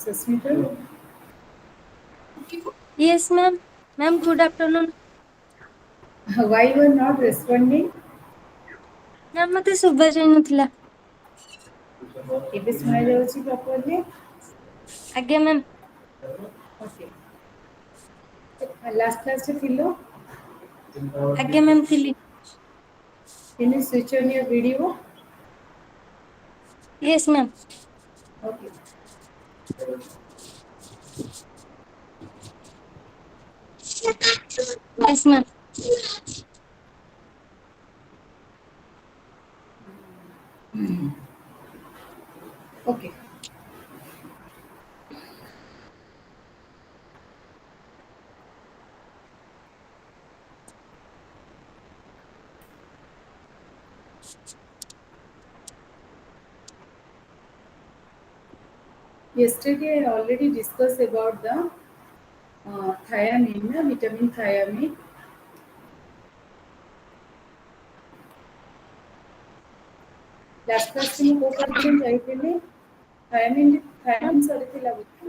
Susmita, Yes, ma'am. Ma'am, good afternoon. why you are not responding? Ma'am, ମତେ ଶୁଭା ଯାଇନଥିଲା। ଏବେ ଶୁଣାଯାଉଛି properly? ଆଜ୍ଞା ma'am. Okay. Last class ରେ ଥିଲ? ଆଜ୍ଞା ମ୍ୟାମ୍ ଥିଲି। Can you switch on your video? Yes, ma'am. Okay. Yes, ma'am. Okay. Yesterday I already discussed about the thiamine, vitamin thiamine. Last class ରେ ମୁଁ କୋଉ ପର୍ଯ୍ୟନ୍ତ ଯାଇଥିଲି? thiamine ସରିଥିଲା ବୋଧେ?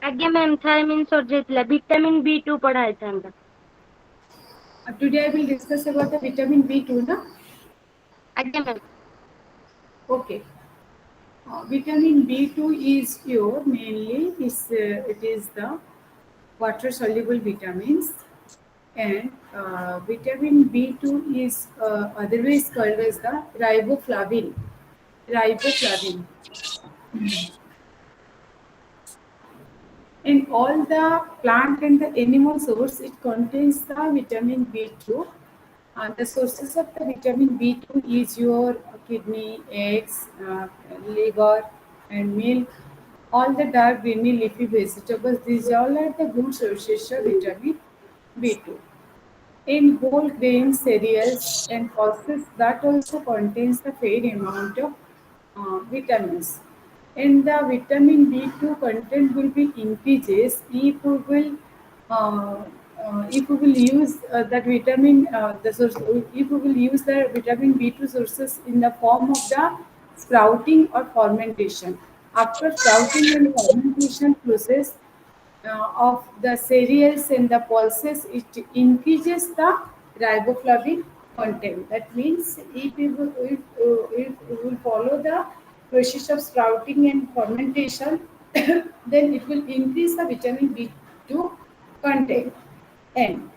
ଆଜ୍ଞା ମ୍ୟାମ୍, ଥାଇମିନ୍ ସରିଯାଇଥିଲା। ଭିଟାମିନ୍ B2 ପଢା ହେଇଥାନ୍ତା। Today I will discuss about the vitamin B2, na? ଆଜ୍ଞା ma'am. Okay. Vitamin B2 is pure, mainly it is the water soluble vitamins, and vitamin B2 is otherwise called as the riboflavin. Riboflavin. In all the plant and the animal source, it contains the vitamin B2. The sources of the vitamin B2 is your kidney, eggs, liver, and milk. All the dark greeny leafy vegetables, these all are the good sources of vitamin B2. In whole grain cereals and pulses, that also contains the fair amount of vitamins. And the vitamin B2 content will be increases uh, if we will use that vitamin the source, if we will use the vitamin B2 sources in the form of the sprouting or fermentation. After sprouting and fermentation process, of the cereals and the pulses, it increases the riboflavin content. That means if we will follow the process of sprouting and fermentation, then it will increase the vitamin B2 content. And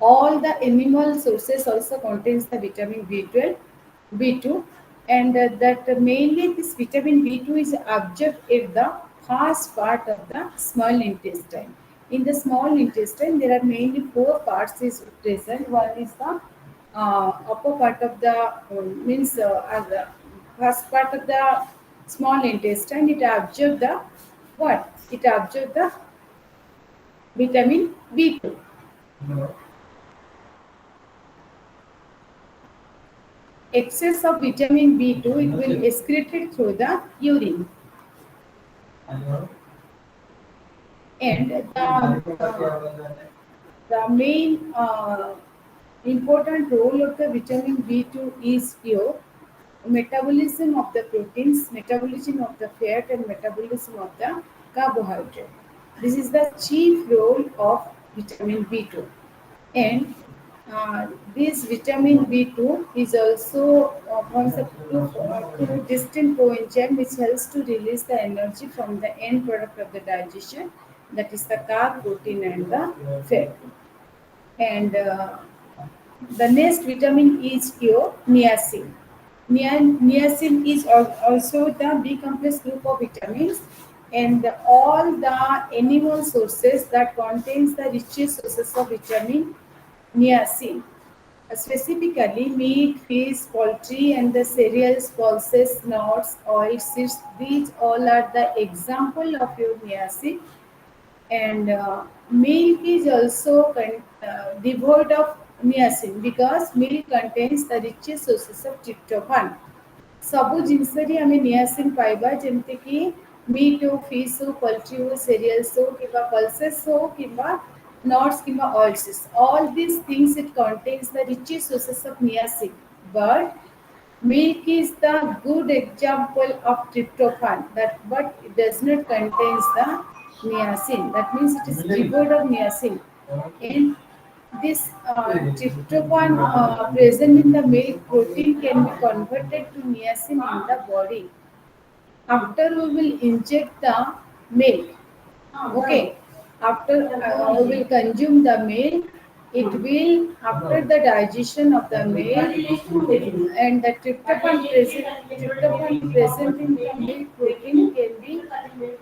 all the animal sources also contains the vitamin B12, B2, and that mainly this vitamin B2 is absorbed in the first part of the small intestine. In the small intestine, there are mainly four parts is present. One is the upper part of the means the first part of the small intestine. It absorbs the what? It absorbs the vitamin B2. Excess of vitamin B2 it will excreted through the urine, and the main important role of the vitamin B2 is your metabolism of the proteins, metabolism of the fat, and metabolism of the carbohydrate. This is the chief role of vitamin B2. And this vitamin B2 is also forms a two distinct coenzyme which helps to release the energy from the end product of the digestion, that is the carb, protein, and the fat. And the next vitamin is your niacin. Niacin is also the B complex group of vitamins, and all the animal sources that contains the richest sources of vitamin niacin. Specifically, meat, fish, poultry, and the cereals, pulses, nuts, oils, seeds. These all are the example of your niacin. And milk is also devoid of niacin because milk contains the richest sources of tryptophan. ସବୁ ଜିନିଷରେ ଆମେ niacin ପାଇବା, ଯେମିତିକି meet ହଉ, fees ହଉ, paltry ହଉ, cereals ହଉ କିମ୍ବା pulses ହଉ କିମ୍ବା nuts କିମ୍ବା oilses. All these things it contains the richest sources of niacin. But Milk is the good example of tryptophan, that but it does not contains the niacin. That means it is devoid of niacin. And this tryptophan present in the milk protein can be converted to niacin in the body after we will inject the milk. Okay, after we will consume the milk, it will after the digestion of the milk and the tryptophan present in the milk protein can be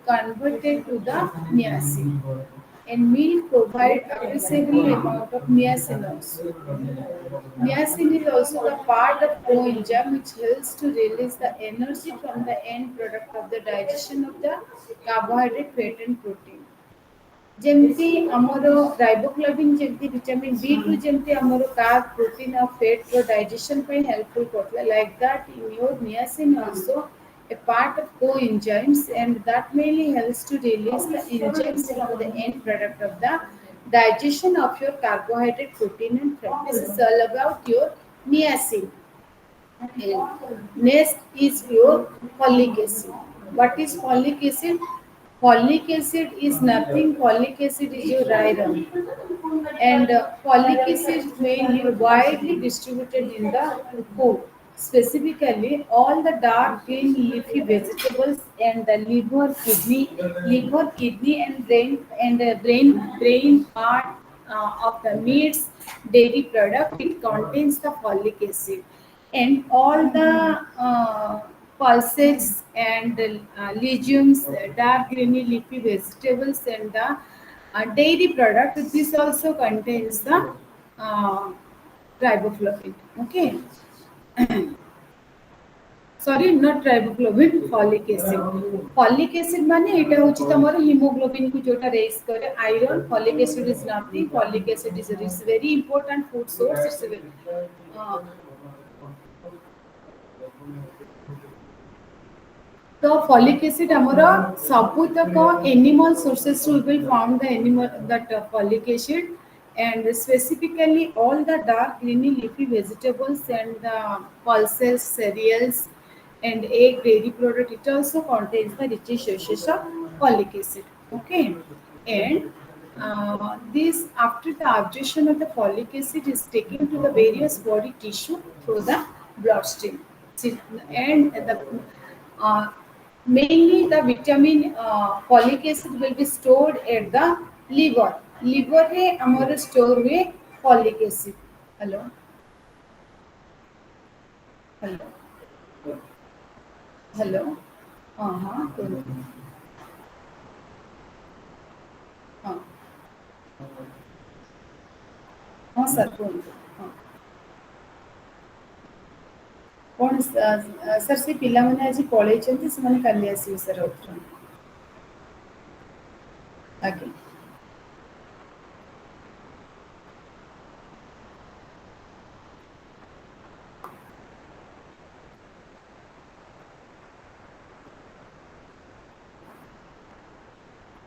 converted to the niacin. And milk provide appreciable amount of niacin also. Niacin is also the part of coenzyme which helps to release the energy from the end product of the digestion of the carbohydrate, fat and protein. ଯେମିତି ଆମର ରାଇବୋଫ୍ଲାଭିନ୍ ଯେମିତି vitamin B2 ଯେମିତି ଆମର କାର୍ବ protein ଆଉ ଫ୍ୟାଟ୍ର digestion ପାଇଁ helpful କରୁଥିଲା like that in your niacin also a part of coenzymes and that mainly helps to release the enzymes from the end product of the digestion of your carbohydrate, protein and fat. This is all about your niacin. Next is your folic acid. What is folic acid? Folic acid is nothing. Folic acid is your iron, and folic acid is mainly widely distributed in the food. Specifically, all the dark green leafy vegetables and the liver, kidney, and brain part of the meats, dairy product. It contains the folic acid, and all the pulses and legumes, dark greeny leafy vegetables, and the dairy product. This also contains the uh, riboflavin. Okay, sorry, not riboflavin, folic acid. Folic acid माने एटा होची तमरो hemoglobin को जोटा raise करे iron. Folic acid is nothing. Folic acid is very important food source. It's a very, तो folic acid ଆମର ସବୁତକ animal sources will be found the animal that folic acid, and specifically all the dark greeny leafy vegetables and the pulses, cereals and egg dairy product, it also contains the rich sources of folic acid. Okay, and this after the absorption of the folic acid is taken to the various body tissue through the bloodstream. And the uh, mainly the vitamin folic acid will be stored at the liver. Liver रे हमारे store हुए folic acid. Hello, hello, hello. हाँ हाँ हाँ sir बोलो. हाँ कौन sir से ପିଲାମାନେ ଆଜି ପଳେଇଛନ୍ତି ସେମାନେ କାଲି ଆସିବେ ସାର୍ ଆଉ ଆଜ୍ଞା.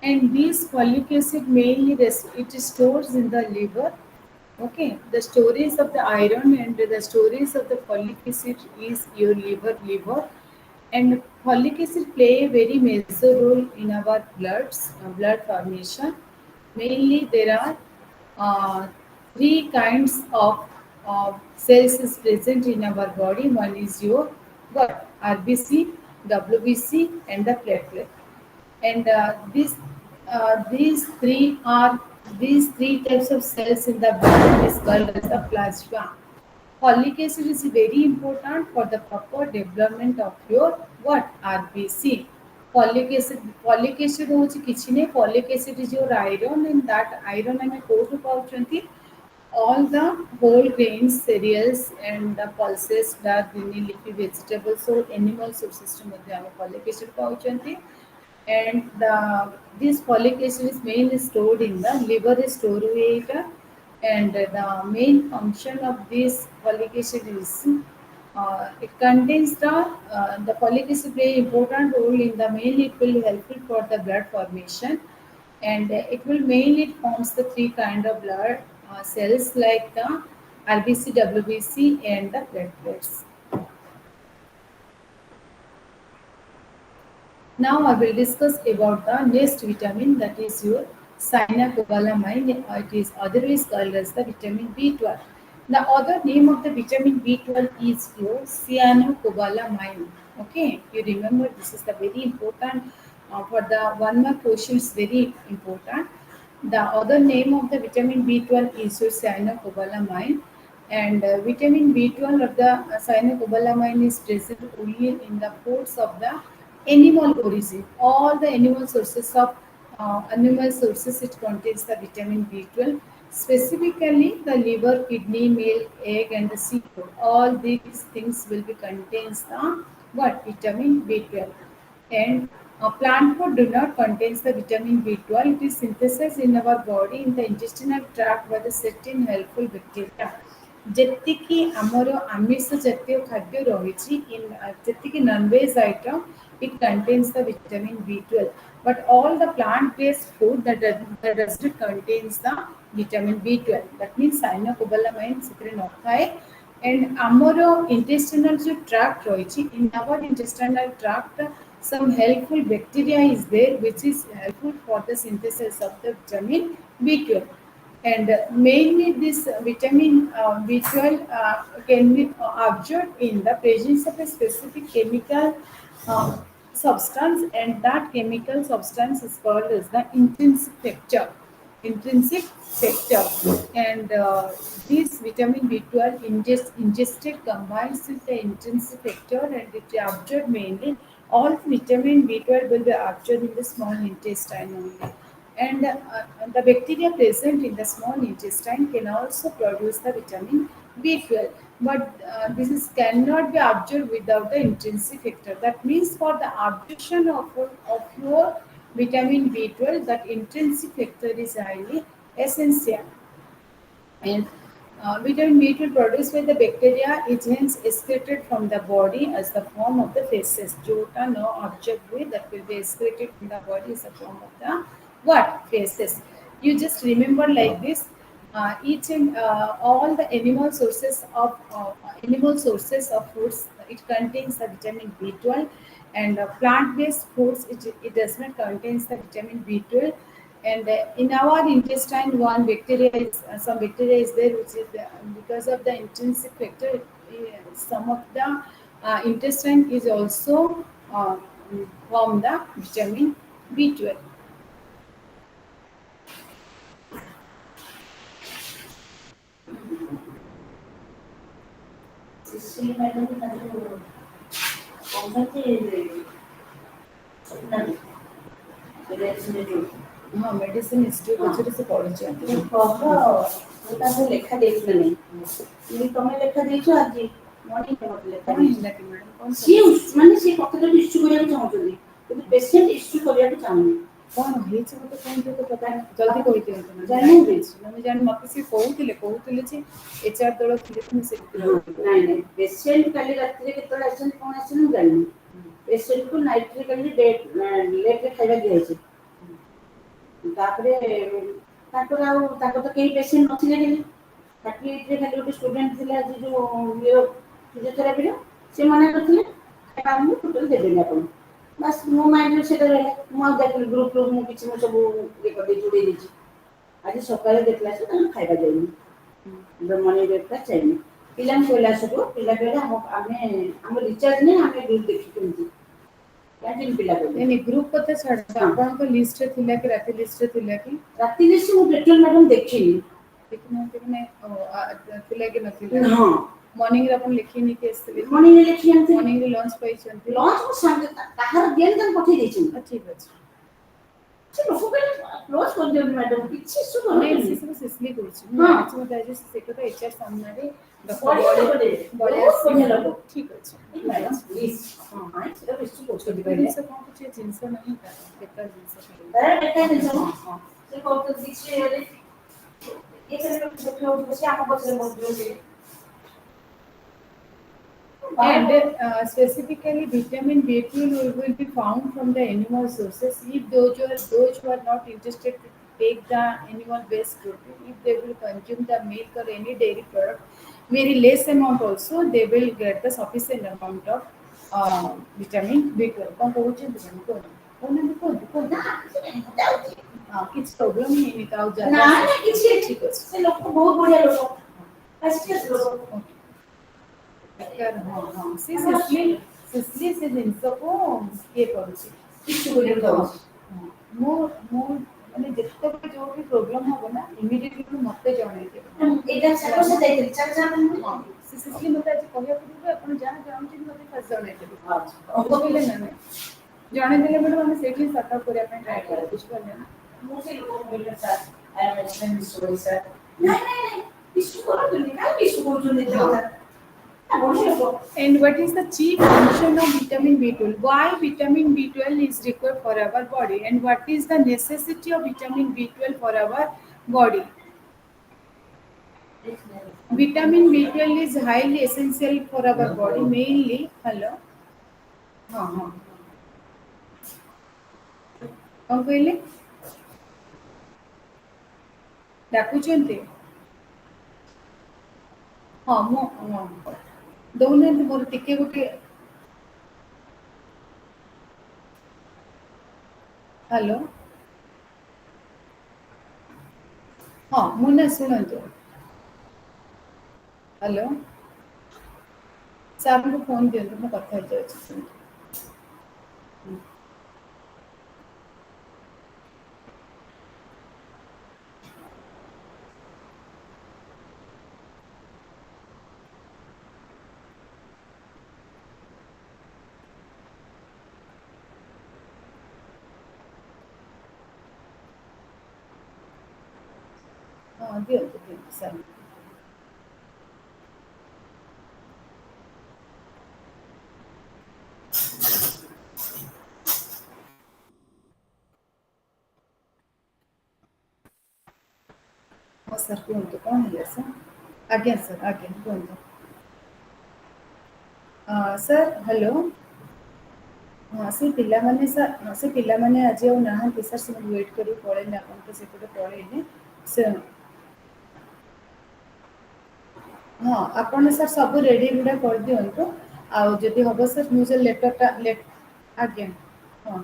And this folic acid mainly it stores in the liver. Okay, the storage of the iron and the storage of the folic acid is your liver, and folic acid play a very major role in our blood formation. Mainly, there are uh, three kinds of cells is present in our body. One is your what RBC, WBC, and the platelet. And these three types of cells in the body is called as the plasma. Folic acid is very important for the proper development of your what RBC. Folic acid होची किछि ने folic acid is your iron, and that iron हमें कोठु पाउचंती all the whole grains, cereals and the pulses, dark green leafy vegetables, so animal sources मध्ये हमें folic acid पाउचंती. And this folic acid is mainly stored in the liver is stored with, and the main function of this folic acid is it contains the folic acid play important role in the mainly it will helpful for the blood formation, and it will mainly forms the three kind of blood cells like the RBC, WBC and the platelets. Now I will discuss about the next vitamin, that is your cyanocobalamin. It is otherwise called as the vitamin B12. The other name of the vitamin B12 is your cyanocobalamin. Okay, you remember this is the very important for the one mark question is very important. The other name of the vitamin B12 is your cyanocobalamin, and vitamin B12 of the cyanocobalamin is present only in the foods of the animal origin. All the animal sources it contains the vitamin B12. Specifically, the liver, kidney, milk, egg, and the seafood. All these things will be contains the what vitamin B12. And plant food do not contains the vitamin B12. It is synthesized in our body in the intestinal tract by the certain helpful bacteria. ଯେତିକି ଆମର ଆମିଷ ଜାତୀୟ ଖାଦ୍ୟ ରହିଛି ଯେତିକି non veg item it contains the vitamin B12, but all the plant-based food that does not contains the vitamin B12. That means cyanocobalamin ସେଥିରେ ନଥାଏ. And ଆମର intestinal जो tract ରହିଛି, in our intestinal tract some helpful bacteria is there which is helpful for the synthesis of the vitamin B12. And mainly this vitamin B12 can be absorbed in the presence of a specific chemical substance, and that chemical substance is called as the intrinsic factor. Intrinsic factor. And this vitamin B12 ingested combines with the intrinsic factor, and it absorbed mainly. All vitamin B12 will be absorbed in the small intestine only, and the bacteria present in the small intestine can also produce the vitamin B12, but this is cannot be absorbed without the intrinsic factor. That means for the absorption of your vitamin B12, that intrinsic factor is highly essential. And vitamin B12 produced by the bacteria is hence excreted from the body as the form of the feces. Jota no object with that will be excreted from the body as a form of the what feces. You just remember like this. Each and all the animal sources of foods, it contains the vitamin B12, and plant-based foods it does not contains the vitamin B12. And in our intestine one bacteria is some bacteria is there which is because of the intrinsic factor, some of the intestine is also from the vitamin B12. Sisi madam ତାକୁ କହୁଛନ୍ତି ସପ୍ତାହ medicine हाँ medicine history पछरे से पढ़ी କହ ମୁଁ ତାକୁ ଲେଖା ଦେଇଥିଲି ନାହିଁ ତମେ ଲେଖା ଦେଇଛ ଆଜି ମର୍ଣ୍ଣିଂ ମତେ ଲେଖା कौन ଦେଇଛ है कि मैडम कौन ସିଏ ମାନେ ସେ କଥାଟାକୁ ଇସ୍ୟୁ କରିବାକୁ ଚାହୁଁଛନ୍ତି କିନ୍ତୁ ପେସେଣ୍ଟ ଇସ୍ୟୁ କରିବାକୁ ଚାହୁଁନି कौन ହେଇଛି ମତେ କୁହନ୍ତୁ ତ ପତା ଜଲ୍ଦି କହିଦିଅନ୍ତୁ ନା ଜାଣିନାହାନ୍ତି? ଆମେ ଜାଣି ମତେ ସେ କହୁଥିଲେ ଯେ ଏଚଆର ଦଳ ଥିଲେ ମୁଁ ସେ ନାଇଁ ନାଇଁ ପେସେଣ୍ଟ କାଲି ରାତିରେ କେତେବେଳେ ଆସିଛନ୍ତି କଣ ଆସିଛନ୍ତି ମୁଁ ଜାଣିନି ପେସେଣ୍ଟକୁ ନାଇଟ୍ରେ କାଲି ଲେଟ୍ରେ ଖାଇବା ଦିଆହେଇଛି ତାପରେ ତାଙ୍କର ଆଉ ତାଙ୍କର ତ କେହି ପେସେଣ୍ଟ ନଥିଲେ ହେଲେ ତାକି ଏଇଥିରେ ଖାଲି ଗୋଟେ ଷ୍ଟୁଡେଣ୍ଟ ଥିଲା ଆଜି ଯୋଉ ଫିଜିଓଥେରାପିର ସେ ମନା କରିଥିଲେ ଖାଇବା ଆମକୁ ଟୋଟାଲ ଦେବେନି ଆପଣ ବାସ୍ ମୋ ମାଇଣ୍ଡରେ ସେଇଟା ରହିଲା ମୁଁ ଆଉ ଦେଖିଲି ଗ୍ରୁପରୁ ମୁଁ କିଛି ମୁଁ ସବୁ ଇଏ କରିଦେଇ ଯୋଡ଼େଇ ଦେଇଛି ଆଜି ସକାଳେ ଦେଖିଲା ସେ ତାଙ୍କୁ ଖାଇବା ଦେଇନି ମର୍ଣ୍ଣିଂ ବ୍ରେକଫାଷ୍ଟ ଚାଇନି ପିଲାଙ୍କୁ କହିଲା ସବୁ ପିଲା କହିଲେ ଆମ ରିଚାର୍ଜ ନାହିଁ ଆମେ ଗ୍ରୁପ ଦେଖି କେମିତି କ୍ୟାଣ୍ଟିନ୍ ପିଲା କହିଲେ नहीं ग्रुप पता छाड़ आपको लिस्ट रे थिला कि राति लिस्ट रे थिला कि ରାତି ବେଶୀ ମୁଁ ପେଟ୍ରୋଲ ମ୍ୟାଡାମ ଦେଖିନି देखना कि मैंने थिला कि नथिला ହଁ मॉर्निंग रे अपन लिखिनी कि आसले ମର୍ଣ୍ଣିଂରେ ଲେଖି ଆଣିଥିଲି मॉर्निंग रे लंच पाइछंती ଲଞ୍ଚ ମୁଁ ସାଙ୍ଗେ କାହାର ଦିଏନି ତାଙ୍କୁ ପଠେଇ ଦେଇଛନ୍ତି ठीक ଅଛି ସେ ଲୋକ କହିଲେ କ୍ଲୋଜ୍ କରିଦିଅନ୍ତୁ ମ୍ୟାଡାମ କିଛି ଇସ୍ୟୁ नहीं କରନ୍ତୁନି से सब सिसली करछि हाँ। मैं आज मत आज से को एचआर सामने रे ବଢିଆ ଲୋକଟେ ବହୁତ ବଢିଆ ଲୋକ ठीक ଅଛି ମ୍ୟାଡାମ ପ୍ଲିଜ ହଁ ନାଇଁ ସେଟା ଇସ୍ୟୁ କରୁଛନ୍ତି छोटी କହିଲେ जिनसे कौन कुछ जिनसे नहीं था बेकार जिनसे ତାର ବେକାର ଜିନିଷ हाँ हाँ ସେ କହୁଛନ୍ତି କିଛି ଇଏ କରିବା ଦେଖାଉଛି ବସି ଆମ ପଛରେ ବସୁଛନ୍ତି And specifically, vitamin B12 will be found from the animal sources. If those who are not interested to take the animal-based protein, if they will consume the milk or any dairy product, very less amount also, they will get the sufficient amount of vitamin B12 କ'ଣ କହୁଛନ୍ତି କହୁନାହାନ୍ତି କୁହନ୍ତୁ ହଁ କିଛି problem ହେଇନି ତ ଆଉ ନା ନା କିଛି ଠିକ୍ ଅଛି ସେ ଲୋକ ବହୁତ ବଢିଆ ଲୋକ ଫାଷ୍ଟ ଲୋକ ହଁ ହଁ ସିସିଲି ସେ ଜିନିଷକୁ ଇଏ କରୁଛି କିଛି ବୋଲି ଦଉଛି ମୁଁ ମାନେ ଯେତେବେଳେ ଯୋଉଠି ପ୍ରୋବ୍ଲେମ୍ ହବ ନା ଇମିଡିଏଟଲି ମୋତେ ଜଣେଇଦେବେ ଏଇଟା ଚାଲ ସେ ଯାଇଥିଲି ଚାଲ ଚାଲ ହଁ ସିସିଲି ମୋତେ ଆଜି କହିବାକୁ ପଡ଼ିବ ଆପଣ ଯାହା ଜାଣୁଛନ୍ତି ମୋତେ ଫାଷ୍ଟ ଜଣେଇଦେବେ ଆଚ୍ଛା ବୁଝିପାରିଲେ ନା ନାଇଁ ଜଣେଇଦେଲେ ମ୍ୟାଡ଼ାମ୍ ଆମେ ସେଇଠି ସର୍ଟ ଆଉଟ୍ କରିବା ପାଇଁ ଟ୍ରାଏ କରିବା ବୁଝିପାରିଲେ ନା ମୁଁ ସେ ଲୋକ କହିଲେ sir I M explain this we sir ନାଇଁ ନାଇଁ ନାଇଁ ଇସୁ କରନ୍ତୁନି କାଇଁ ଇସୁ କରୁଛନ୍ତି ଏତେ କଥା ବଢିଆ ଲୋକ And what is the chief function of vitamin B12? Why vitamin B12 is required for our body? And what is the necessity of vitamin B12 for our body? Vitamin B12 is highly essential for our body, mainly. Hello? हाँ हाँ କ'ଣ କହିଲେ ଡାକୁଛନ୍ତି ହଁ ମୁଁ ଦଉନାହାନ୍ତି ମୋର ଟିକେ ଗୋଟେ ହ୍ୟାଲୋ ହଁ ମୁଁ ନା ଶୁଣନ୍ତୁ ହ୍ୟାଲୋ ସାର୍ଙ୍କୁ ଫୋନ୍ ଦିଅନ୍ତୁ ମୁଁ କଥା ହେଇଯାଉଛି ଶୁଣନ୍ତୁ ହଁ ଦିଅନ୍ତୁ ସାର୍ ହଁ ସାର୍ କୁହନ୍ତୁ କ'ଣ ହେଲା ସାର୍ ଆଜ୍ଞା ସାର୍ ଆଜ୍ଞା କୁହନ୍ତୁ ସାର୍ ହ୍ୟାଲୋ ହଁ ସେ ପିଲାମାନେ ସାର୍ ସେ ପିଲାମାନେ ଆଜି ଆଉ ନାହାନ୍ତି ସାର୍ ସେମାନେ ୱେଟ୍ କରି ପଳେଇଲେ ଆପଣ ତ ସେପଟେ ପଳେଇଲେ ସେ ହଁ ଆପଣ ସାର୍ ସବୁ ରେଡ଼ି ଗୁଡ଼ା କରିଦିଅନ୍ତୁ ଆଉ ଯଦି ହେବ ସାର୍ ମୁଁ ସେ ଲେଟର୍ଟା ଆଜ୍ଞା ହଁ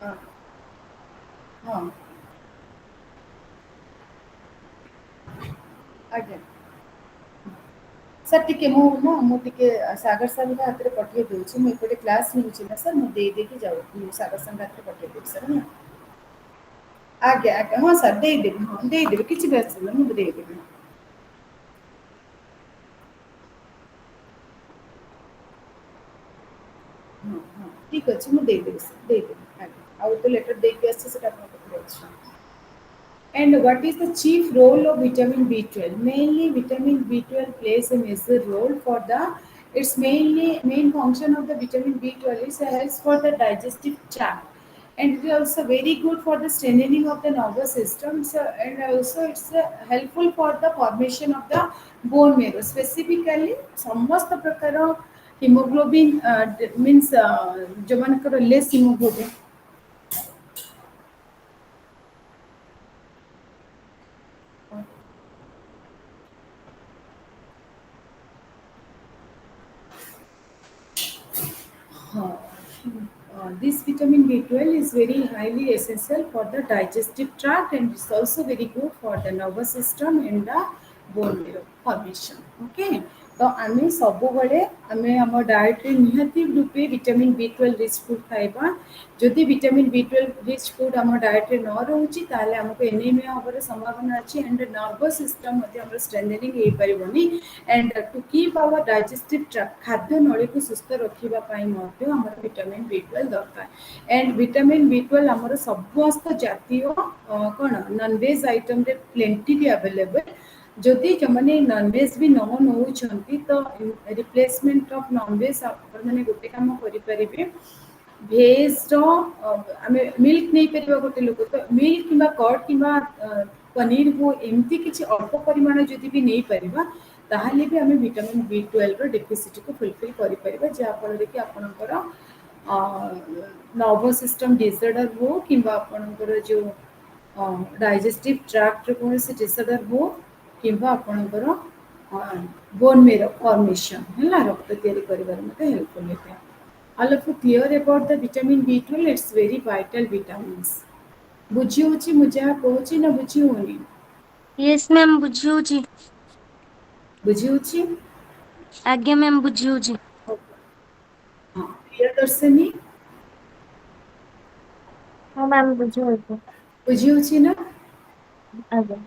ହଁ ହଁ ଆଜ୍ଞା ସାର୍ ଟିକେ ମୁଁ ଟିକେ ସାଗର ସାର୍ଙ୍କ ହାତରେ ପଠାଇ ଦେଉଛି ମୁଁ ଏପଟେ କ୍ଲାସ୍ ନେଉଛି ନା ସାର୍ ମୁଁ ଦେଇଦେଇକି ଯାଉଛି ସାଗର ସାର୍ଙ୍କ ହାତରେ ପଠାଇ ଦେଉଛି ସାର୍ ନା ଆଜ୍ଞା ଆଜ୍ଞା ହଁ ସାର୍ ଦେଇଦେବି ହଁ ଦେଇଦେବି କିଛି ବି ଅସୁବିଧା ମୁଁ ଦେଇଦେବି ହଁ ହଁ ଠିକ୍ ଅଛି ମୁଁ ଦେଇଦେବି ସାର୍ ଦେଇଦେବି ଆଜ୍ଞା ଆଉ ତ ଲେଟର୍ ଦେଇକି ଆସିଛି ସେଟା ଆପଣଙ୍କ ପାଖରେ ଅଛି And what is the chief role of vitamin B12? Mainly, vitamin B12 plays a major role for the. Its main function of the vitamin B12 is helps for the digestive tract, and it is also very good for the strengthening of the nervous system. So, and also it's helpful for the formation of the bone marrow. Specifically, ସମସ୍ତ ପ୍ରକାର hemoglobin means ଯୋଉମାନଙ୍କର less hemoglobin this vitamin B12 is very highly essential for the digestive tract and it's also very good for the nervous system and the bone marrow formation. Okay. तो आमे सबुबले आमे हम diet रे निहाती रूपे vitamin B12 rich food खाइबा जदि vitamin B12 rich food हम डाइट रे न रहउची ताले हमको एनीमिया होबार संभावना अछि एंड नर्वस सिस्टम मध्ये हमर स्ट्रेंथनिंग हे परिबनी and to keep our digestive tract खाद्य नली को सुस्थ रखिबा पाई मध्ये हमर विटामिन B12 दरकार एंड विटामिन B12 हमर समस्त जातीय कोन नॉन वेज आइटम रे प्लेंटी अवेलेबल जदि जमने नॉनवेज भी न नौछंती तो रिप्लेसमेंट ऑफ नॉनवेज आपण माने गोटे काम करि परिबे भेज रो आमे मिल्क नहीं परिबा गोटे लोक तो मिल्क किबा कर्ड किबा पनीर हो एमती किछि अल्प परिमाण जदि भी नहीं परिबा ताहले भी आमे विटामिन B12 रो डेफिसिट को फुलफिल करि परिबा जे फल कि आपनकर नर्वस सिस्टम डिसऑर्डर हो किबा आपनकर जो डाइजेस्टिव ट्रैक्ट रे कोनोसी डिसऑर्डर हो किंवा आपणकर बोन मेरो फॉर्मेशन है ना रक्त तैयारी करिबार मते हेल्पफुल होता है all of you clear about the vitamin B12 it's very vital vitamins बुझी होची मुझे कहूची ना बुझी होनी यस मैम बुझिउची बुझी होची आज्ञा मैम बुझिउची हाँ प्रियदर्शनी हाँ मैम बुझिउची बुझी होची ना आज्ञा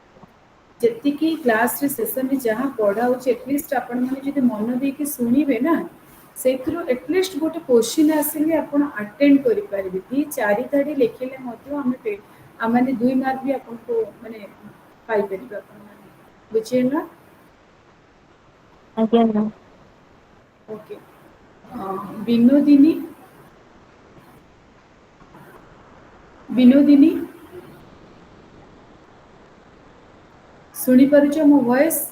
जेतिकी क्लास रे सेशन में जहाँ पढ़ा होची एटलीस्ट आपण माने जदि मन देके सुनिबे ना सेथरो एटलीस्ट गोटे क्वेश्चन आसिले आपण अटेंड करि परिबे ती चारि धाडी लेखिले मध्य हमें आमाने 2 मार्क भी आपण को माने पाई परिबे आपण माने बुझे ना आज्ञा मैम ओके विनोदिनी विनोदिनी सुनी पारुछ मो voice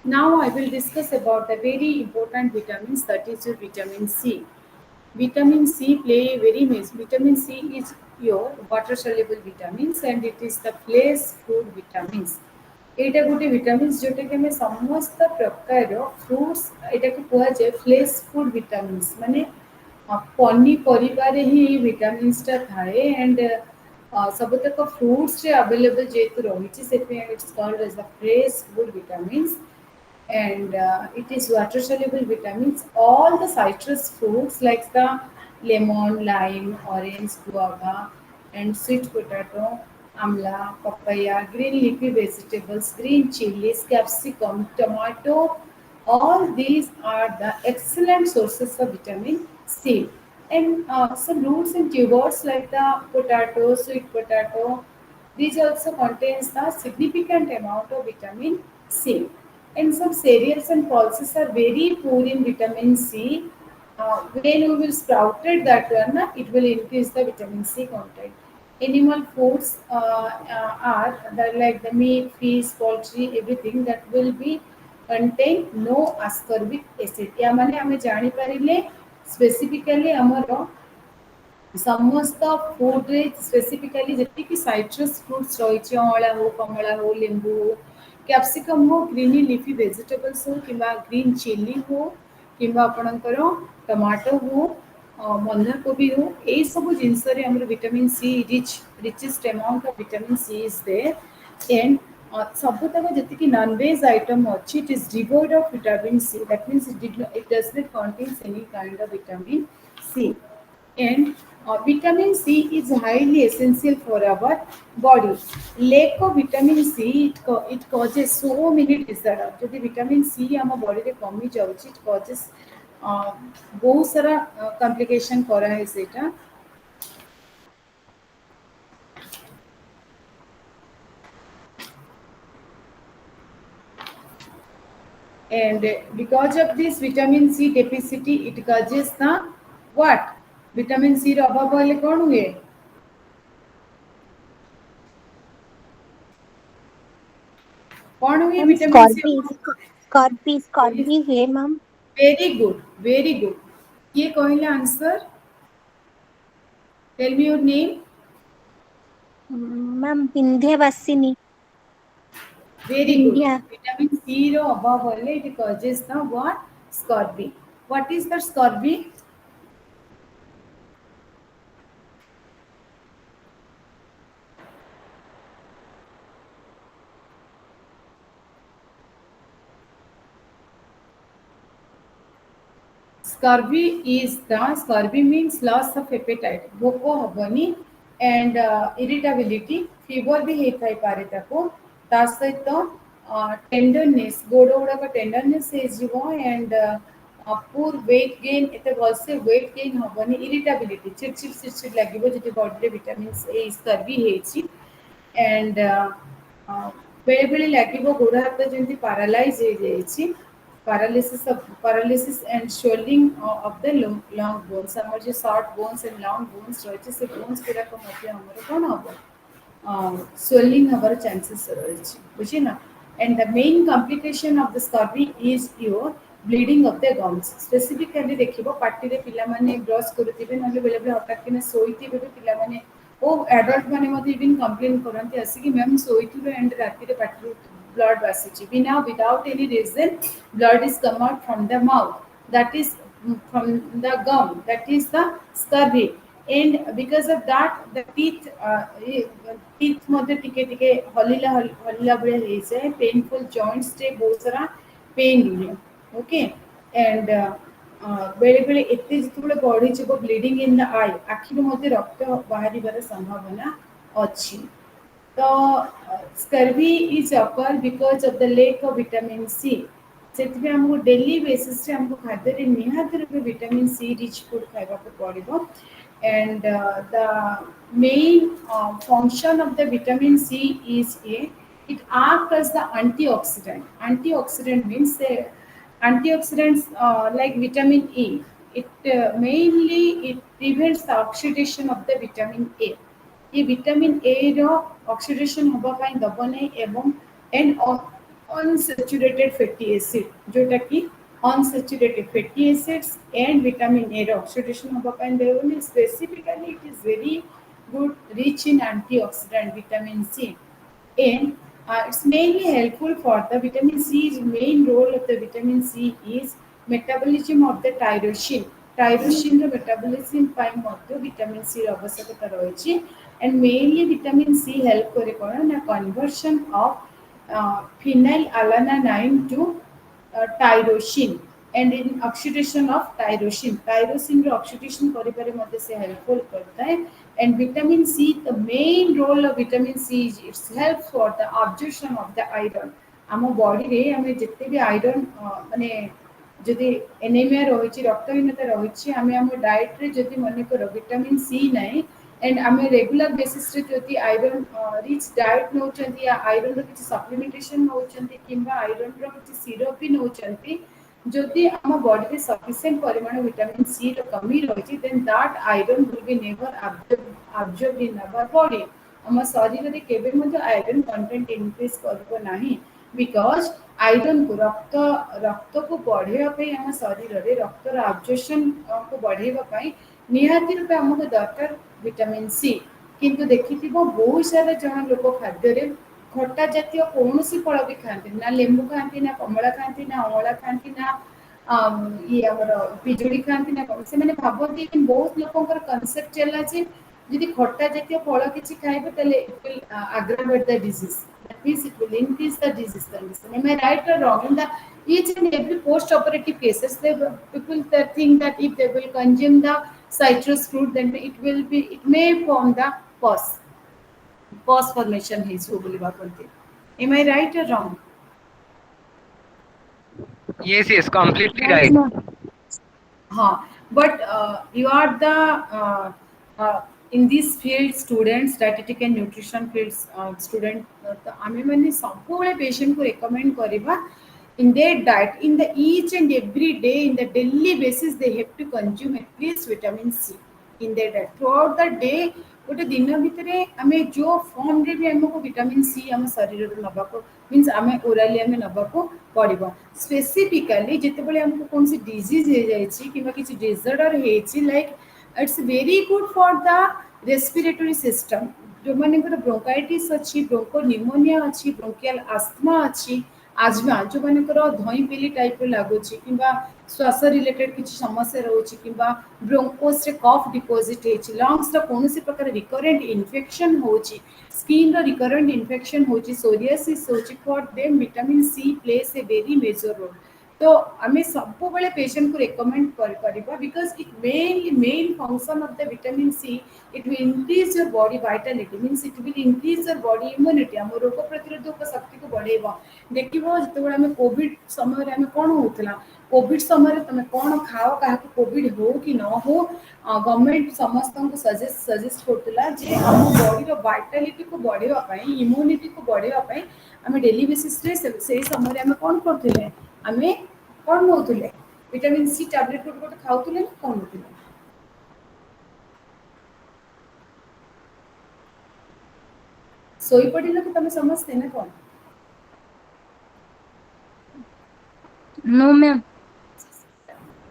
now I will discuss about the very important vitamins that is your vitamin C. Vitamin C play a very major. Vitamin C is your water soluble vitamins and it is the flesh food vitamins. एटा गोटे vitamins जोटा कि हमें समस्त प्रकार fruits एटा को कुआ जाए flash food vitamins माने पनी परिवार ही vitamins टा थाए and सबतक फ्रूट्स रे अवेलेबल जेतु रही से it's called as the fresh food vitamins and it is water soluble vitamins all the citrus fruits like the lemon lime orange guava and sweet potato amla papaya green leafy vegetables green chilies capsicum tomato all these are the excellent sources of vitamin C and some roots and tubers like the potato sweet potato these also contains the significant amount of vitamin C and some cereals and pulses are very poor in vitamin C. When you will sprouted that one, it will increase the vitamin C content. Animal foods are like the meat, fish, poultry, everything that will be contain no ascorbic acid. या माने हमें जानी परिले specifically हमारा समस्त food रे specifically जति कि citrus fruits रही अला हो कमला हो लेंबू हो कैप्सिकम हो ग्रीनी लीफी वेजिटेबल्स हो किंबा ग्रीन चिली हो किंबा आपणकर टमाटो हो बंधाकोबी हो यही सब जिनस vitamin C richest amount of vitamin C is there and सबतक जी नॉनवेज आइटम अच्छी it is devoid of vitamin C that means it does not contains any kind of vitamin C and vitamin C is highly essential for our body. Lack of vitamin C it causes so many disorders. जदि vitamin C आम body रे कमी जाउची it causes बहुत सारा complication करा है सेटा and because of this vitamin C deficiency it causes the what vitamin C ର ଅଭାବ ହେଲେ କଣ ହୁଏ कौन हुई मैम विटामिन सी स्कॉर्बी हुए मैम वेरी गुड ये कहले answer tell me your name ma'am Vindhyavasini very good Vindhya vitamin C रो अभाव हेले it causes the what scurvy what is the scurvy Scurvy means loss of appetite. भोको हबनी and irritability, fever भी हेथाई पारे ताको ता सहित tenderness गोड़ गुड़ाक tenderness हेजिवो and poor weight gain एते भलसे weight gain हबनी irritability चिड़चिड़ लागिवो जदि बॉडी रे विटामिन ए स्कर्वी हेछि and बेले बेले लागिवो गोड़ हाथ जेंति पैरालाइज हे जाइछि paralysis and swelling of the long bones हमर जे short bones and long bones रही से bones पूरा मध्य हमर कोन हबो swelling हबर chances रही बुझी ना and the main complication of the scurvy is your bleeding of the gums. Specifically देखिबो पार्टी रे पिला माने ब्रश करथिबे नले बेले बेले हठात किने सोईथिबे पिला माने ओ एडल्ट माने मते इवन कंप्लेन करंती आसी कि मैम सोईथिबे एंड राती रे party blood vassage. Now, without any reason, blood is come out from the mouth. That is from the gum. That is the scurvy. And because of that, the teeth मध्ये टिके टिके हलिला हलिला बळे हे जाय painful joints टे बहुत सारा pain हुए. Okay. And बेले बेले एते जितबे बॉडी जिवो ब्लीडिंग इन द आई आखिर मध्ये रक्त बाहरिबार संभावना अछि. The scurvy is occur because of the lack of vitamin C. ସେଥିପାଇଁ ଆମକୁ ଡେଲି ବେସିସ୍ରେ ଆମକୁ ଖାଦ୍ୟରେ ନିହାତି ରୂପେ ଭିଟାମିନ୍ ସି ରିଚ୍ ଫୁଡ୍ ଖାଇବାକୁ ପଡ଼ିବ. And the main function of the vitamin C is it acts as the antioxidant. Antioxidant means antioxidants like vitamin E. It mainly it prevents the oxidation of the vitamin A. ये vitamin A रो oxidation होबा पाई दबो नै एवं and unsaturated fatty acid जोटा कि unsaturated fatty acids and vitamin A रो oxidation होबा पाई देबो नै. Specifically it is very good rich in antioxidant vitamin C. And it's mainly helpful for the vitamin C's main role of the vitamin C is metabolism of the tyrosine. Tyrosine ର metabolism ପାଇଁ ମଧ୍ୟ vitamin C ର ଆବଶ୍ୟକତା ରହିଛି. And mainly vitamin C help करे कौन ना conversion of phenylalanine to tyrosine and in oxidation of tyrosine. Tyrosine row oxidation करिपारे मध्ये से helpful करता है. And vitamin C, the main role of vitamin C is it helps for the absorption of the iron. आम body रे आमे जिते भी iron माने जदि एनीमिया रहिछि रक्तहीनता रहिछि आमे आम डाइट रे जदि मन कर विटामिन सी नाही एंड आमे रेगुलर बेसिस रे जदि आयरन रिच डाइट नउचंती या आयरन रो किछि सप्लीमेंटेशन नउचंती किंबा आयरन रो किछि सिरप भी नउचंती जदि आम बॉडी रे सफिशिएंट परिमाण विटामिन सी रो कमी रहिछि then that iron will be never absorbed in our body. आम शरीर रे केबे मध्ये आयरन कंटेंट इंक्रीज करबो नाही बिकॉज आयरन को रक्त को बढ़ेवा पई आम शरीर रे रक्त रो एब्जॉर्प्शन को बढ़ेवा पई निहाती रूपे हमको दरकार विटामिन सी. किंतु देखिथिबो बहुत सारा जन लोक खाद्य रे खट्टा जातीय कौनसी फल भी खाते ना लेंबू खाती ना कमला खाती ना अमला खाती ना ये हमर पिजुड़ी खाती ना से माने भाबती कि बहुत लोकंकर कांसेप्ट चला जे यदि खट्टा जातीय फल किछि खाइबे तले it will aggravate the disease. That means it will increase the disease condition. Am I right or wrong? In the each and every post-operative cases, people that think that if they will consume the citrus fruit, then it may form the pus formation ହେଇଯିବ ବୋଲି ଭାବନ୍ତି. Am I right or wrong? Yes, completely right. हाँ, but you are the in this field students, dietetic and nutrition fields student. तो आमे माने सबुले patient को recommend करिबा in their diet, in the each and every day, in the daily basis, they have to consume at least vitamin C in their diet. Throughout the day, गोटे दिन भितरे आमे जो फॉर्म रे भी हमको विटामिन सी आम शरीर रो नबाको मींस आमे ओराली आमे नबाको पड़िबो. स्पेसिफिकली जेते बेले हमको कोनसी डिजीज हे जायछि किबा किछि डिसऑर्डर हेछि like it's very good for the respiratory system. जो मानकर ब्रोंकाइटिस अच्छी ब्रोंको निमोनिया अच्छी ब्रोंकियल आस्थमा अच्छी आजमा जो मानकर धई पेली टाइप लगुच कि श्वास रिलेटेड किसी समस्या रोचे कि ब्रोंकोस रे कफ डिपोजिट होछि लंग्स रो कोनोसी प्रकार रिकरेंट इन्फेक्शन होछि स्किन रो रिकरेंट इन्फेक्शन होछि सोरियासिस होछि for them vitamin C plays a very major role. तो आमे सब बेले पेशेंट को रेकमेंड करबा because it main function of the vitamin C it will increase your body vitality means it will increase your body immunity हम रोग प्रतिरोधक शक्ति को बढ़ेबो. देखिबो जते बेले हमें कोविड समय रे हमें कोन होतला कोविड समय तुम कौन खाओ क्या कोविड हो कि न हो गवर्नमेंट समस्त को सजेस्ट करतला जे हम बॉडी रो वाइटलिटी को बढ़ेवा पई इम्यूनिटी को बढ़ेवा पई हमें डेली बेसिस रे से समय रे हम कोन करथिले हमें कोन होतले विटामिन सी टैबलेट को खाउतले ना कोन होतले. सोई पड़िलो कि तुम समझते ना कोन नो मैम।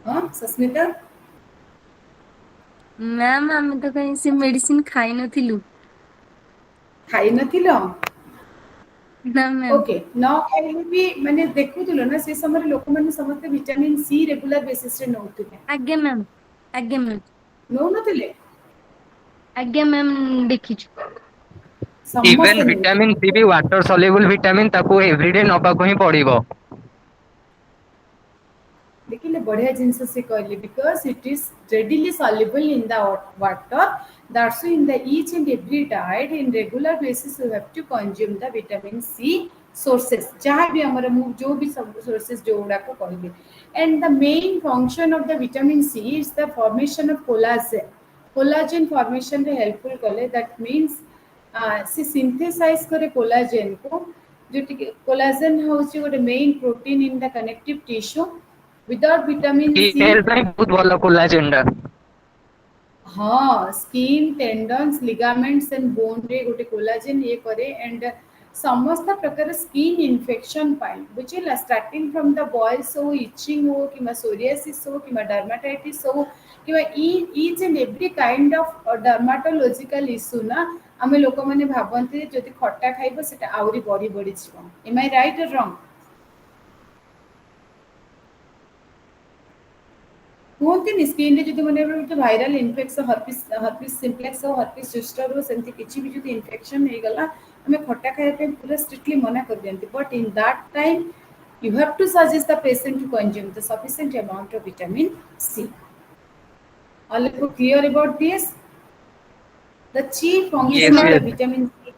हाँ सस्मिता मैम आम तो कहीं से मेडिसिन खाई नथिलु। खाई नथिल ना मैम। ओके न खाइले भी माने देखुथिलो ना से समय लोक माने समस्त विटामिन सी रेगुलर बेसिस रे नउथिले आज्ञा मैम। आज्ञा मैम। नौ नथिले आज्ञा मैम देखिछु। इवन ସମସ୍ତେ ଭିटामिन ନେଉଥିଲେ ସି ବି ୱାଟର ସଲ୍ୟୁବଲ୍ ଭିଟାମିନ ତାକୁ ଏଭରିଡେ ନବାକୁ ହିଁ ପଡିବ। देखिले बढ़िया जिनस से कहले because it is readily soluble in the water, that's why in the each and every diet in regular basis you have to consume the vitamin C sources जहाँ भी हमारा मुँह जो भी सब sources जो उड़ा को कहले and the main function of the vitamin C is the formation of collagen. Collagen formation रे helpful कले that means से synthesize करे collagen को जो collagen होची ଗୋଟେ main protein in the connective tissue without vitamin skin C. Health ପାଇଁ ବହୁତ ଭଲ କୋଲାଜେନ ଟା। हाँ skin tendons ligaments and bone रे गोटे कोलाजेन ये करे एंड समस्त प्रकार स्किन इन्फेक्शन पाई बुझिला स्टार्टिंग फ्रॉम द बॉयज हो इचिंग हो कि सोरियासिस हो कि डर्माटाइटिस हो कि each and every kind of dermatological issue ना आमे लोक माने भाबंती जदि खट्टा खाइबो सेटा आउरी बड़ी बड़ी जीव एम आई राइट और रॉन्ग कहते स्किन रे जो मैंने भाइराल इनफेक्शन हर्पिस सिम्प्लेक्स हो हर्पिस जोस्टर हो सेमती किसी भी जो इन्फेक्शन हो गला हमें खट्टा खाया पूरा स्ट्रिक्टली मना कर दियंती but in that time you have to suggest the patient to consume the sufficient amount of vitamin C. All of you clear about this? The chief Yes function Yes, of the ma'am. yes. vitamin C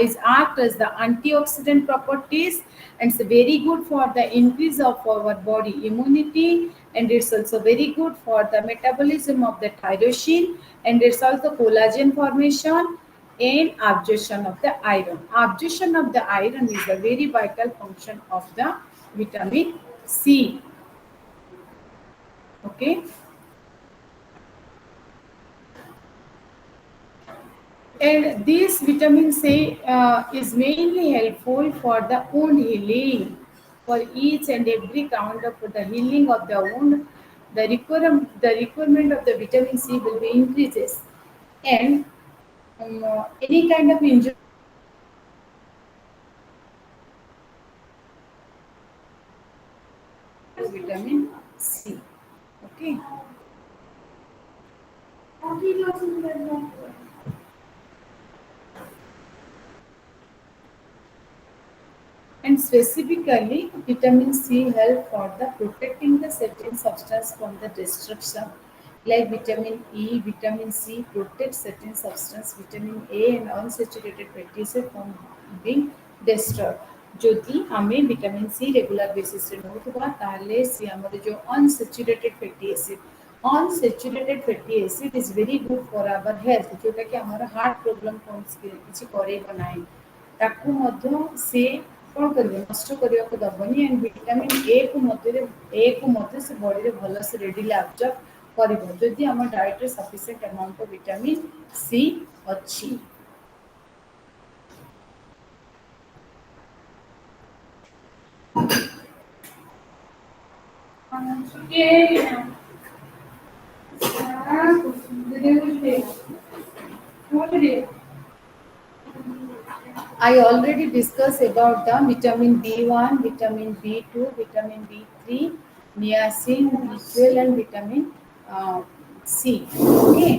is act as the antioxidant properties and it's very good for the increase of our body immunity and it's also very good for the metabolism of the tyrosine and it's also collagen formation and absorption of the iron. Absorption of the iron is a very vital function of the vitamin C. Okay. And this vitamin C is mainly helpful for the wound healing. For each and every count of the healing of the wound, the requirement of the vitamin C will be increases. And any kind of injury, vitamin C. Okay. And specifically, vitamin C help for the protecting the certain substance from the destruction. Like vitamin E, vitamin C protect certain substance, vitamin A and unsaturated fatty acid from being destroyed. যদি আমি vitamin C regular বেসিসে নেউথিবা তাহলে সি আমাদের যে unsaturated fatty acid unsaturated fatty acid is very good for our health जोटा कि हमारा हार्ट प्रोब्लेम कौन किसी करेगा नहीं ताकू मध्य से कौन करिवे नष्ट करिया को दबनी एंड विटामिन ए को मध्य से बॉडी रे भलो से रेडिली एब्जॉर्ब करिवो जदि हम डाइट रे sufficient amount of vitamin C अछि I already discussed about the vitamin B1, vitamin B2, vitamin B3, niacin, B12 and vitamin C. Okay.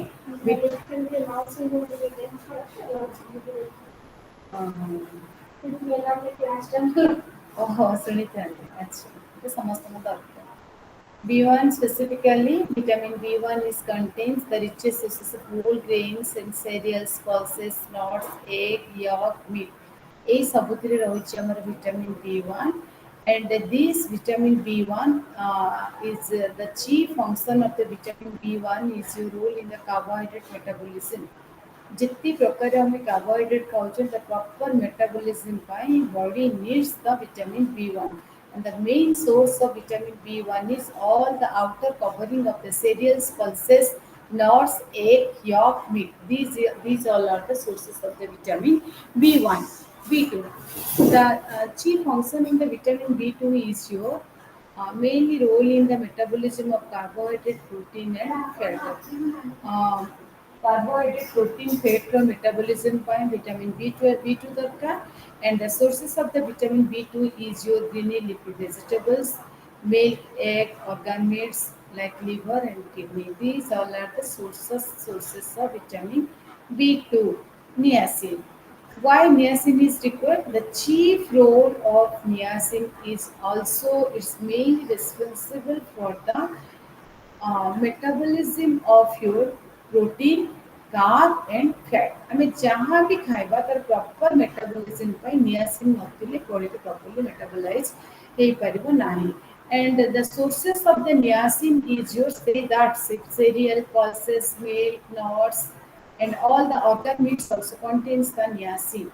ओहो सुनिताली अच्छा तो समस्त में दरकार B1 specifically, vitamin B1 is contains the richest sources of whole grains and cereals, pulses, nuts, egg, yolk, meat. এই ସବୁଥିରେ ରହିଛି ଆମର vitamin B1 and this vitamin B1 is the chief function of the vitamin B1 is your role in the carbohydrate metabolism. जितनी प्रकार हमें carbohydrate खाऊँ the proper metabolism by body needs the vitamin B1 and the main source of vitamin B1 is all the outer covering of the cereals, pulses, nuts, egg, yolk, meat. These all are the sources of the vitamin B1. B2. The chief function in the vitamin B2 is your mainly role in the metabolism of carbohydrate, protein and fat. Uh, carbohydrate, protein, fat ର metabolism ପାଇଁ vitamin B12, B2 ଦରକାର, and the sources of the vitamin B2 is your green leafy vegetables, milk, egg, organ meats like liver and kidney. These all are the sources of vitamin B2. Niacin. Why niacin is required? The chief role of niacin is also it's mainly responsible for the metabolism of your protein, carb and fat. ଆମେ ଯାହା ବି ଖାଇବା ତାର proper metabolism ପାଇଁ niacin ନଥିଲେ ବଡିରେ properly metabolize ହେଇପାରିବ ନାହିଁ. And the sources of the niacin is your say that cereal, pulses, milk, nuts, and all the organ meats also contains the niacin.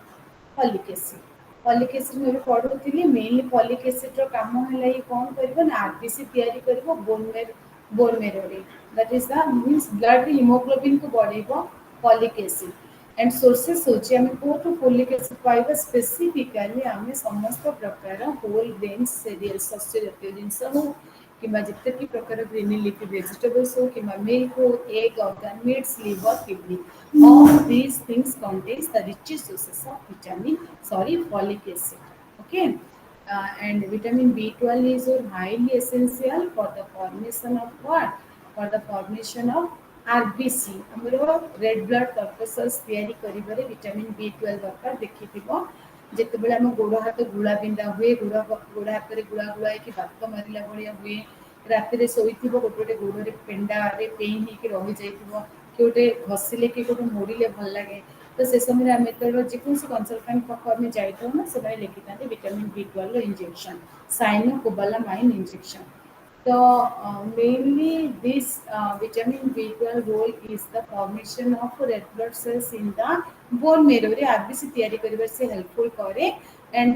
Folic acid. Folic acid ମୁଁ ଏବେ ପଢୁଥିଲି mainly folic acid ର କାମ ହେଲା କି କଣ କରିବ ନା RBC ତିଆରି କରିବ bone marrow ରେ. That is the means blood hemoglobin को बढ़ेइबो folic acid. And sources होची ଆମେ कोठु folic acid पाइबा स्पेसिफिकली ଆମେ ସମସ୍ତ ପ୍ରକାର whole grains cereal ଶସ୍ୟ ଜାତୀୟ ଜିନିଷ ହଉ किंवा जितने भी प्रकार ग्रीन लीफी वेजिटेबल्स हो किंवा मिल्क हो egg organ meats liver kidney all these things contains the richest sources of vitamin folic acid okay and vitamin B12 is highly essential for the formation of what for the formation of RBC हमरो red blood corpuscles तैयारी करिबारे vitamin B12 दरकार देखिथिबो ଯେତେବେଳେ ଆମ ଗୋଡ଼ ହାତ ଗୁଳା ବିନ୍ଧା ହୁଏ ଗୋଡ଼ ହାତରେ ଗୁଳା ଗୁଳା ହେଇକି ବାତ ମାରିଲା ଭଳିଆ ହୁଏ ରାତିରେ ଶୋଇଥିବ ଗୋଟେ ଗୋଟେ ଗୋଡ଼ରେ ପେଣ୍ଡାରେ ପେନ୍ ହେଇକି ରହିଯାଇଥିବ କି ଗୋଟେ ଘଷିଲେ କି ଗୋଟେ ମୋଡ଼ିଲେ ଭଲ ଲାଗେ ତ ସେ ସମୟରେ ଆମେ ଯେତେବେଳେ ଯେକୌଣସି କନସଲଟାଣ୍ଟ ପାଖକୁ ଆମେ ଯାଇଥାଉ ନା ସେମାନେ ଲେଖିଥାନ୍ତି vitamin B12 injection cyanocobalamin injection. So mainly this vitamin B12 role is the formation of red blood cells in the bone marrow रे RBC तैयारी करिबार से हेल्पफुल करे and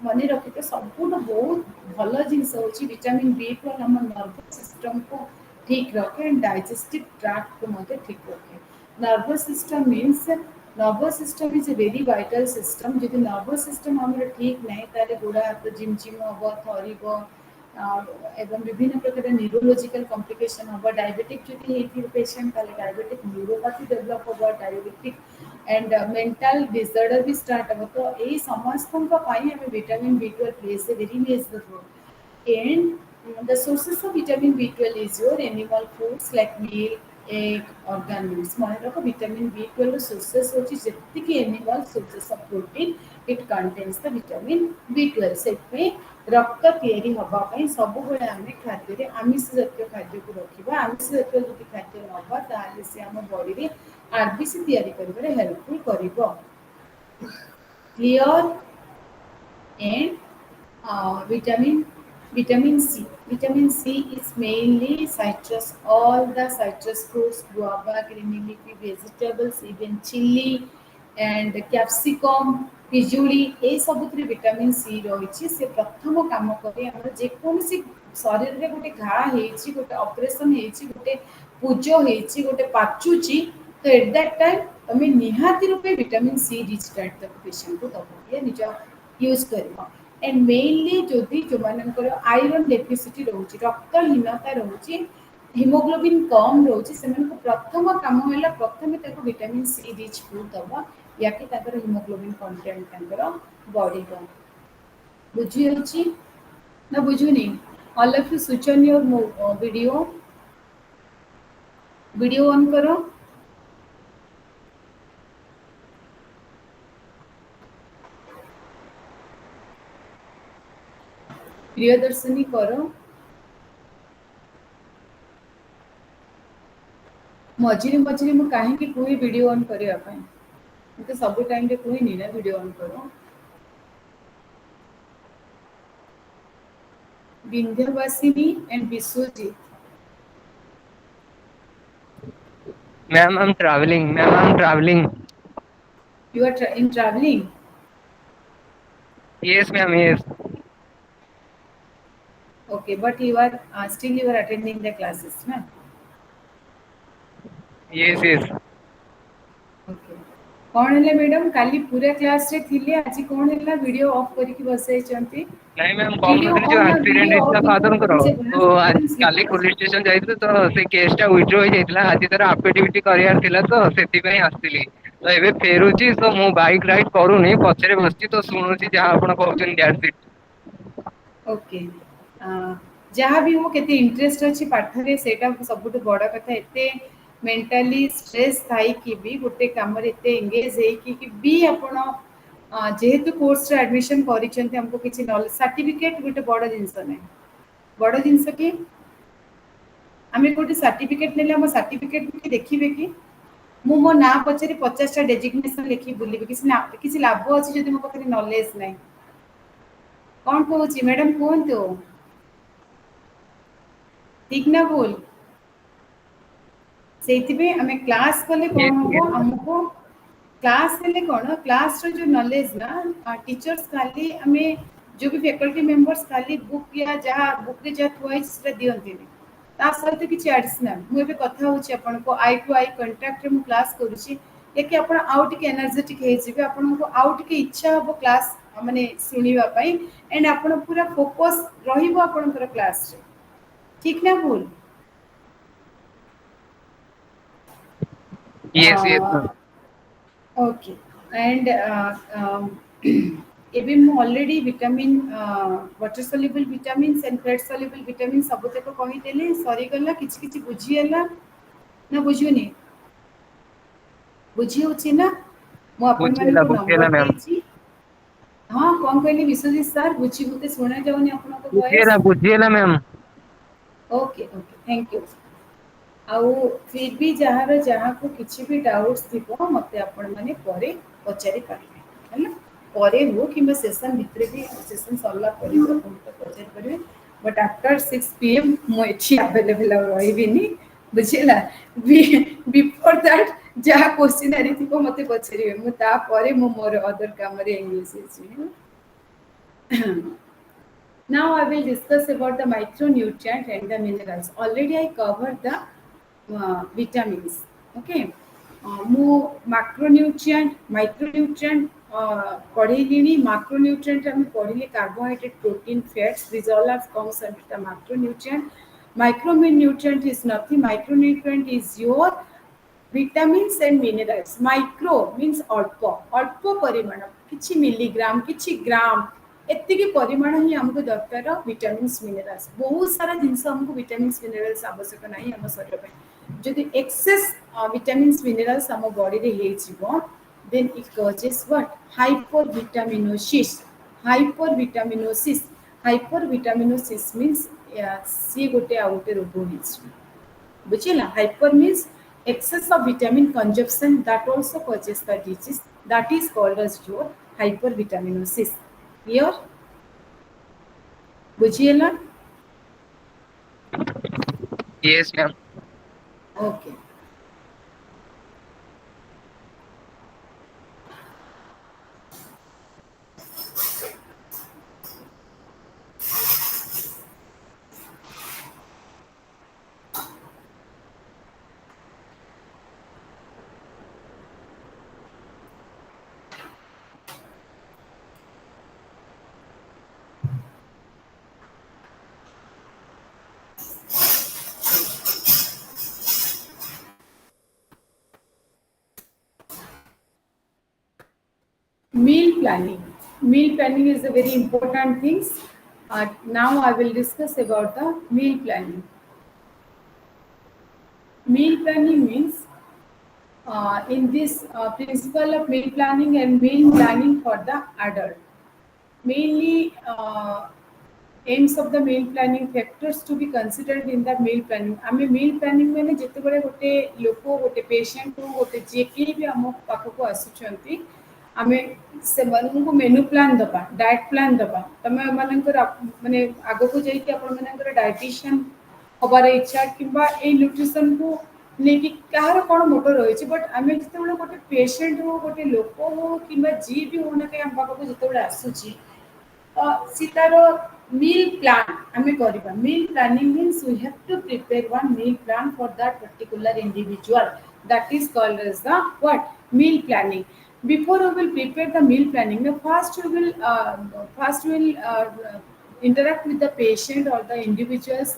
मने रखिते सबुठ बहुत भल जिनस होची विटामिन B12 हम नर्वस सिस्टम को ठीक रखे एंड डाइजेस्टिव ट्रैक्ट को मते ठीक रखे. Nervous system means nervous system is a very vital system जदि नर्वस सिस्टम हमर ठीक नै ताले गोडा हाथ जिमजिम हबो थरिबो एवं विभिन्न प्रकार न्यूरोलॉजिकल कॉम्प्लिकेशन होगा डायबिटिक जो है पेशेंट ताले डायबिटिक न्यूरोपैथी डेवलप होगा डायबिटिक एंड मेंटल डिसऑर्डर भी स्टार्ट होगा तो यही समस्त हमें vitamin B12 plays a very major role and the sources of vitamin B12 is your animal foods like milk, egg, organ meats. मन रखो vitamin B12 sources होची जितनी की animal sources of protein it contains the vitamin B12 से पे रक्त तैयारी हवा ପାଇଁ ସବୁବେଳେ ଆମେ ଖାଦ୍ୟରେ ଆମିଷ ଜାତୀୟ ଖାଦ୍ୟକୁ ରଖିବା ଆମିଷ ଜାତୀୟ ଯଦି ଖାଦ୍ୟ ନବା ତାହେଲେ ସେ ଆମ ବଡିରେ RBC ତିଆରି କରିବାରେ ହେଲ୍ପଫୁଲ କରିବ. Clear and vitamin C. Vitamin C is mainly citrus. All the citrus fruits, guava, green leafy vegetables, even chili and capsicum, पिजुड़ी ए सबुतरे विटामिन सी रही से प्रथम काम करे हमर जे कोनसी शरीर रे गोटे घा हेछि गोटे ऑपरेशन हेछि गोटे पूजो हेछि गोटे पाचुची तो एट दैट टाइम तमे निहाती रूपे vitamin C rich diet the patient को दबो ये निज यूज करबो एंड मेनली जदि जो मानकर आयरन डेफिसिट रहउची रक्तहीनता रहउची हिमोग्लोबिन कम रहउची सेमन को प्रथम काम होला प्रथमे ताको विटामिन सी रिच फूड दबो या कि ताकर हिमोग्लोबिन कंटेंट ताकर बढ़िबो बुझी होची ना बुझुनी all of you switch on your video on करो प्रियदर्शनी करो मझिरे मझिरे मु काहे कि कोई वीडियो ऑन करिया पाए तो सब टाइम रे कोई नहीं ना वीडियो ऑन करो Vindhyavasini and Vishwajit Ma'am, I'm traveling. Ma'am, I'm traveling. you are in traveling Yes, ma'am. Yes. okay but you are still you are attending the classes na Yes. Yes. okay कौन है madam काली पूरा class रे थिले आज कौन है video of करके बसाई चंती नहीं मैम वीडियो कौन जो ऑन और एक्सीडेंट वीडियो ହେଇଥିଲା ऑफ फादर इम्पोर्टेंट ଙ୍କର से तो आज काली बोलना पुलिस स्टेशन ଯାଇଥିଲେ ତ ସେ କେस ଟା ୱିथଡ୍ର ହେଇ ଯାଇଥିଲା ଆଜି ତାର ଆଫିଡେଭିଟ୍ କରିବାର ଥିଲା ତ ସେଥିପାଇଁ ଆସିଥିଲି ତ ଏବେ ଫେରୁଛି ତ ମୁଁ ବାଇକ୍ ରାଇଡ୍ କରୁନି ପଛରେ ବସିଛି ତ ଶୁଣୁଛି ଯାହା ଆପଣ କହୁଛନ୍ତି ଦ୍ୟାଟ୍ସ ଇଟ୍। ओके जहाँ भी हो केते इंटरेस्ट अच्छी पाठरे सेटा सबुठ बड़ कथा एते मेंटली स्ट्रेस थाई कि भी गोटे काम एते एंगेज है कि भी आपण जेहेतु कोर्स रे एडमिशन करिसेंते हमको किछि नॉलेज सर्टिफिकेट गोटे बड़ जिंस नै बड़ जिंस कि आमे गोटे सर्टिफिकेट नेले हम सर्टिफिकेट भी देखिबे कि मु मो ना पछरे 50 टा डेजिग्नेशन लिखि बुलिबे किछि लाभ अछि जदि मो पाखरे नॉलेज नै कौन कहूँ मैडम कहतु ठीक ना भूल से आम क्लास कले कौन हम आमको क्लास हेले कौन क्लास रो जो नॉलेज ना टीचर्स खाली आम जो भी फैकल्टी मेंबर्स खाली बुक या जहाँ बुक रे जहाँ थुआई से दियंती ता सहित किसी एडिशनल मुझे कथा होची आपन को आई टू आई कांटेक्ट रे मु क्लास करूची कि आपण आउ टिके एनर्जेटिक हे जिवे आपण को आउ टिके इच्छा हो क्लास माने सुनिबा पई एंड आपण पूरा फोकस रहिबो आपण क्लास रे ठीक ना भूल yes yes ma'am okay and एबे मु already vitamin water soluble vitamins and fat soluble vitamin सब तक कहि देली सरी गला किछि किछि बुझी हला ना बुझुनी बुझी होची ना मु अपन माने को नंबर मैम देछि हाँ कौन कहले विश्वजीत सर बुझी होते सुना जाउनी आपन को वॉइस बुझिएला ma'am okay okay thank you आउ फिर भी जहाँ जहाँ को किसी भी डाउट्स थी मत आपण मैंने पचारि पारे है परे हो कि सेशन भितर भी सेशन सरला पचारि पारे बट आफ्टर 6 PM मुझे अवेलेबल रही बुझेगा बिफोर दैट जहाँ क्वेश्चन थी मत पचारे मुझे मोर अदर काम engage Now I will discuss about the micronutrient and the minerals. Already I covered the vitamins. Okay. मु macronutrient, micronutrient पढ़ेली macronutrient हम पढ़िले carbohydrate, protein, fats. These all are comes under the macronutrient. Micronutrient is nothing. Micronutrient is your vitamins and minerals. Micro means अल्प परिमाण किछि milligram किछि ग्राम एतिकी परिमाण ही हमको दरकार vitamins minerals बहुत सारा जिनस हमको विटामिन्स मिनरल्स आवश्यक नहीं हम शरीर पे जदि एक्सेस विटामिन्स मिनरल्स हम बॉडी रे हे जिवो then it causes what hypervitaminosis means सी गोटे आउटे रोग होइछ बुझिला hyper means excess of vitamin consumption that also causes the disease that is called as your hypervitaminosis clear बुझिएला yes ma'am okay meal planning is a very important thing now I will discuss about the meal planning means in this principle of meal planning and meal planning for the adult mainly aims of the meal planning factors to be considered in the meal planning आमे meal planning माने जेते बड़े गोटे लोको गोटे patient को गोटे जे के भी हम पाख को आसुचंती आमे से को मेनू प्लान दबा डाइट प्लान दबा तमे मानकर माने आगो को जाई कि आपण मानकर डाइटिशियन हबार इच्छा किंबा ए न्यूट्रिशन को नेकी कहार कोन मोटर रही बट आमे जते बड़े गोटे पेशेंट हो गोटे लोक हो किंबा जी भी हो ना के हम पाख को जते बड़े आसुची सीतार meal plan आमे करिबा meal planning means we have to prepare one meal plan for that particular individual that is called as the what meal planning before we will prepare the meal planning, the first we will interact with the patient or the individuals.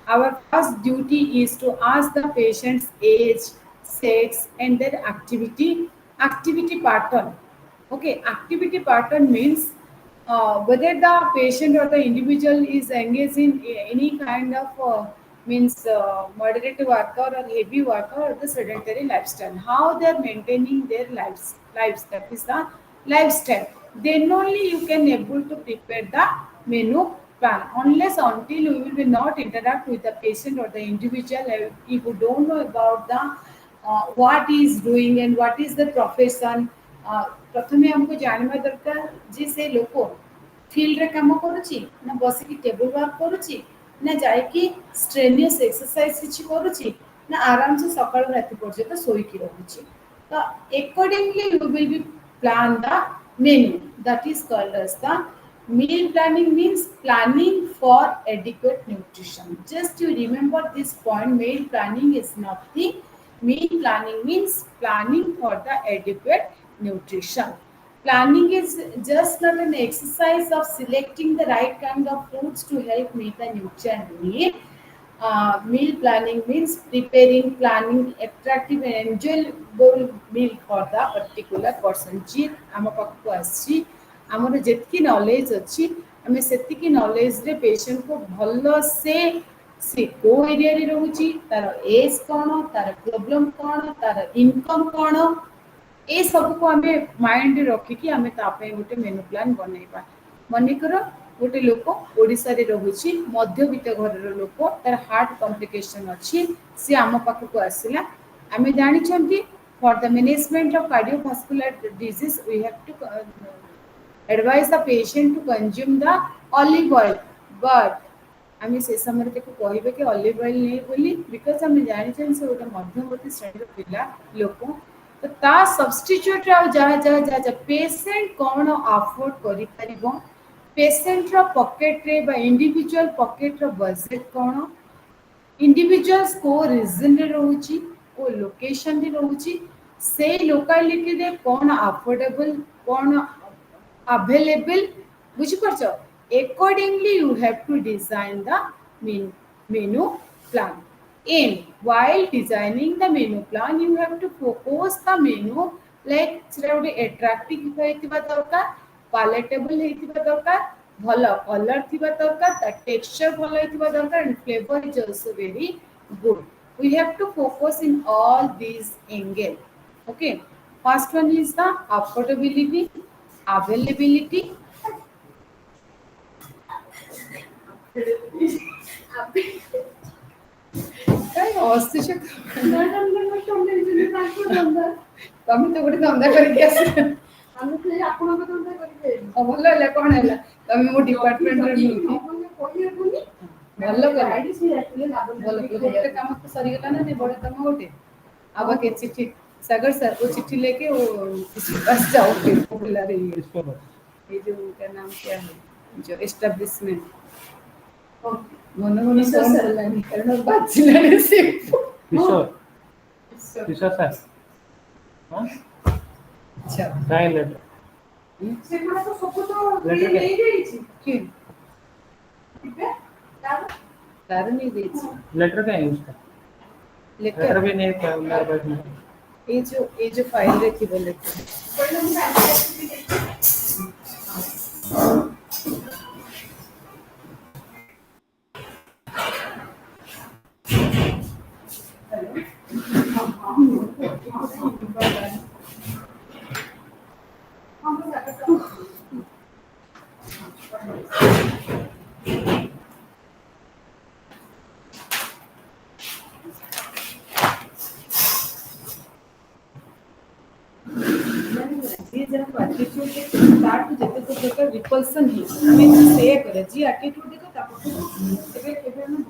Our first duty is to ask the patient's age, sex, and their activity pattern. Okay, activity pattern means whether the patient or the individual is engaged in any kind of means moderate worker or heavy worker or the sedentary lifestyle, how they are maintaining their lives, that is the lifestyle. Then only you can able to prepare the menu plan. Unless until you will be not interact with the patient or the individual, if you don't know about the what he is doing and what is the profession, प्रथमे हमको जानवा दरकार जे से लोक field रे काम करूची ना बसिकी टेबल वर्क करूची ना जायकी स्ट्रेनियस एक्सरसाइज किछि करूची ना आराम से सकाळ राति पर्यंत सोईकी रहूची. तो accordingly you will be plan the menu, that is called as the meal planning. Means planning for adequate nutrition. Just you remember this point, meal planning is nothing. Meal planning means planning for the adequate nutrition. Planning is just not an exercise of selecting the right kind of foods to help meet the nutrient need. Meal planning means preparing, planning attractive and enjoyable meal for the particular person. जी आम पाखक आसी आमर जेतकी knowledge अच्छी आम से knowledge रे patient को भल से को एरिया रे रहउची, तार एज कौन, तार प्रॉब्लम कौन, तार इनकम कौन, ए सब को आम माइंड रखिकी आम तापे गोटे मेनू प्लान बनैबा. मनेकर गोटे लोक ओडिशा रे रहउची, मध्यवित्त घर लोक, तार हार्ट कॉम्प्लिकेशन अच्छी, सी आम पाखक आसिला. आम जानी for the management of cardiovascular disease we have to advise the patient to consume the olive oil, but आम से समय कहबे कि ऑलिव ऑयल नहीं बोली, बिकज आम जानी से गोटे मध्यवर्ती श्रेणी पिला लोक, तो ता सब्स्टिट्यूट जहाँ जहाँ जहाँ पेशेंट कौन अफोर्ड कर, पेशेंट रो पॉकेट रे बा इंडिविजुअल पॉकेट रो बजेट कौन, इंडिविजुअल्स को रीजन रे रहउची, को लोकेशन रे रहउची, से लोकालिटी रे कौन अफोर्डेबल कौन available, बुझिपारछ. Accordingly you have to design the menu plan. And while designing the menu plan you have to focus the menu like सेटा गोटे attractive होइतिबा दरकार, palatable होइतिबा दरकार, भलो कलर थिबा दरकार, ता टेक्सचर भलो होइतिबा दरकार, and flavor is also very good. We have to focus in all these angles. Okay, first one is the affordability, availability, तमें तो गोटे धंदा करके आस भल है कौन है तमें मो डिपार्टमेंट भल गोटे काम तो सरीगला ना नहीं बड़े काम गोटे अब बाकी चिट्ठी सागर सर को चिट्ठी लेके वो बस जाओ फिर बुला रही है. ये जो उनका नाम क्या है जो एस्टेब्लिशमेंट मन मन फोन करलानी कारण बाजिलानी से किशोर सर हां अच्छा साइन लेटर से कोना तो सब तो ले जाई छी कि ठीक है तार नहीं दे छी लेटर का यूज कर लेटर भी नहीं क्या मेरे पास नहीं. ये जो फाइल रखी बोले रिपल्सन से करे जी एटीट्यूड देखो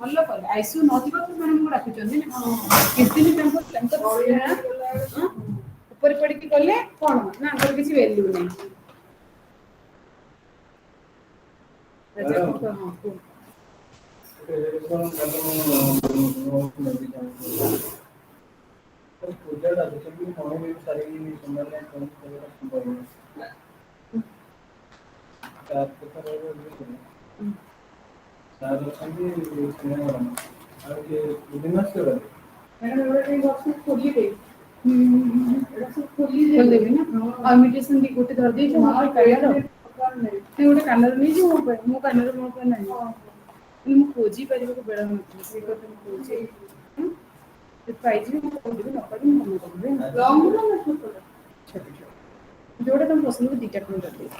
भल कले आईसीयू नथिबा तो मैडम को डाकुचंदी किछि दिन ऊपर पड़ के कले कोन ना अंदर किछि वैल्यू नहीं. ପୂଜାଟା ଯେମିତି ମର୍ଣ୍ଣିଂ ବି ସାରିକି ସନ୍ଧ୍ୟାରେ କଣ କରିବା ସମ୍ଭବ ନୁହେଁ। ସାର୍ କଥା ରହିବ ସାର୍ ଅଛନ୍ତି ଆଉ କିଏ ବିଭିନ୍ନ ଆସିବ मैडम एवढं काही बॉक्स खोली दे खोली देवी ना ଆଉ ଇମିଟେସନ ବି ଗୋଟେ ଧରି ଦେଇଛୁ ମୋ ପାଇଁ କାନର ସେ ଗୋଟେ କାନର ନେଇଛୁ ମୋ କାନର ମୋ ପାଇଁ ନାହିଁ କିନ୍ତୁ ମୁଁ ଖୋଜି ପାରିବାକୁ ବେଳ ନଥିଲି ସେ କଥା ମୁଁ କହୁଛି ସେ ପାଇଯିବି ମୁଁ କହିଦେବି ନ ପାଇବି ମୁଁ ମନେ କରିବି ଲଙ୍ଗ ନା ଛୋଟ ଯୋଉଟା ତମ ପସନ୍ଦ ଦିଟା ଖଣ୍ଡ କରିଦେଇଛି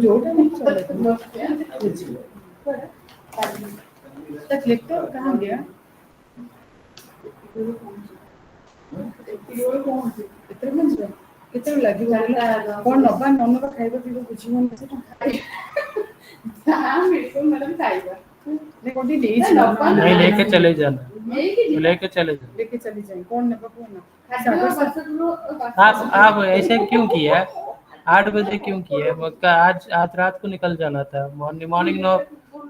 ଯୋଉଟା नहीं चलेगा तक लेकर कहाँ गया କେତେବେଳେ ଲାଗିବ କଣ ନବା ନ ନବା ଖାଇବା ପିଇବା ବୁଝିବନି ସେଟା ମ୍ୟାଡାମ ଖାଇବା कोटी नहीं लेके चले जाना लेके चले जाना लेके चली जाए कौन नेबा कौन ना आप ऐसे क्यों किया 8 बजे क्यों किया आज आज रात को निकल जाना था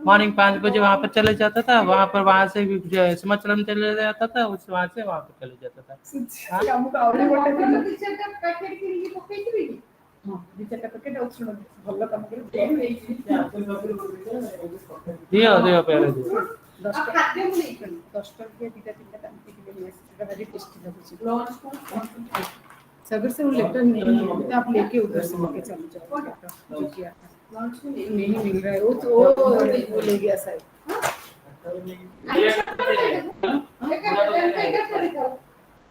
मॉर्निंग 5 बजे वहाँ पर चले जाता था वहाँ से भी सिमाचलम चले जाता था उस वहाँ से वहाँ पर चले जाता था ଆମକୁ ଆହୁରି ଗୋଟେ ଦିନ ଦିଚାଟା ପ୍ୟାକେଟ କିଣିକି ପକେଇଥିବି କି ହଁ ଦିଚାଟା ପ୍ୟାକେଟ ଆଉ ଶୁଣ ଭଲ କାମ କରି दियो पहले दियो 10 ଟଙ୍କା 10 ଟଙ୍କା ଦିଟା ତିନିଟା ଦାମି ଟିକେ ନେଇ ଆସିଛି ସେଟା ଭାରି टेस्टी ଲାଗୁଛି सगर से वो लेटर नहीं है आप लेके उधर से लेके चलो जो किया नहीं मिल रहा है वो ले गया शायद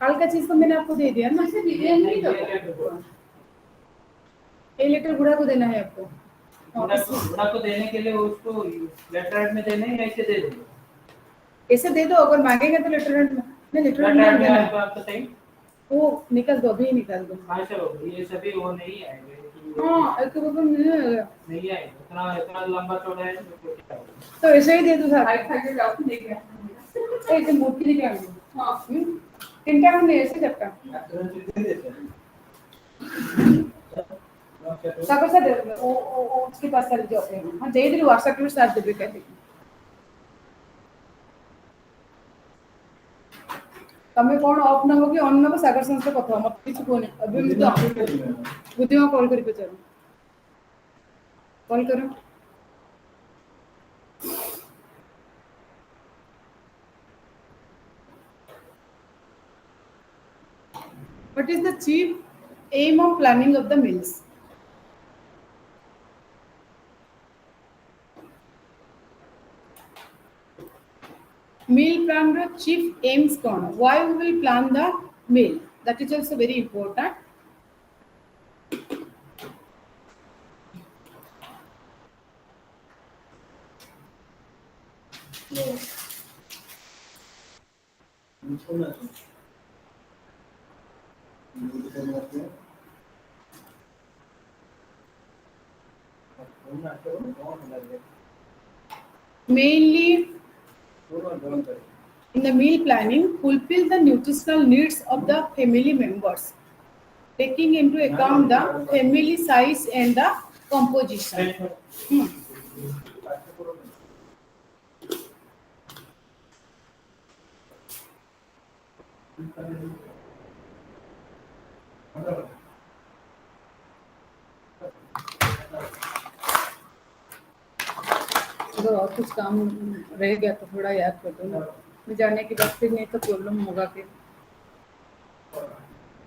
हल्का चीज तो मैंने आपको दे दिया ना ये लेटर बुढ़ा को देना है आपको बुढ़ा को देने के लिए उसको लेटर में देने या ऐसे दे दो ऐसे दे दो अगर मांगेगा तो लेटर में लेटर में देना आपको सही वो निकाल दो अभी निकाल दो ये सभी वो नहीं आएंगे हाँ एक बार नहीं आएगा नहीं आएगा इतना लंबा चौड़ा है तो ऐसे ही दे दो सर एक मूर्ति निकाल दो हाँ तीनटा हमने ऐसे चपका सब से दे दो वो उसके पास चले जाओ हां दे दे व्हाट्सएप में साथ दे कहते तमे कौन ऑफ न होगी ऑन न सागर संस्था कथा मत किछ कोने अभी मैं तो बुद्धिमा कॉल करी पचारो कॉल करो What is the chief aim of planning of the meals? Meal plan ro chief aims कौन? Why we will plan the meal? That is also very important. Mainly in the meal planning, fulfill the nutritional needs of the family members, taking into account the family size and the composition. अगर और कुछ काम रह गया तो थोड़ा याद कर दो ना मैं जाने के बाद फिर नहीं तो प्रॉब्लम होगा फिर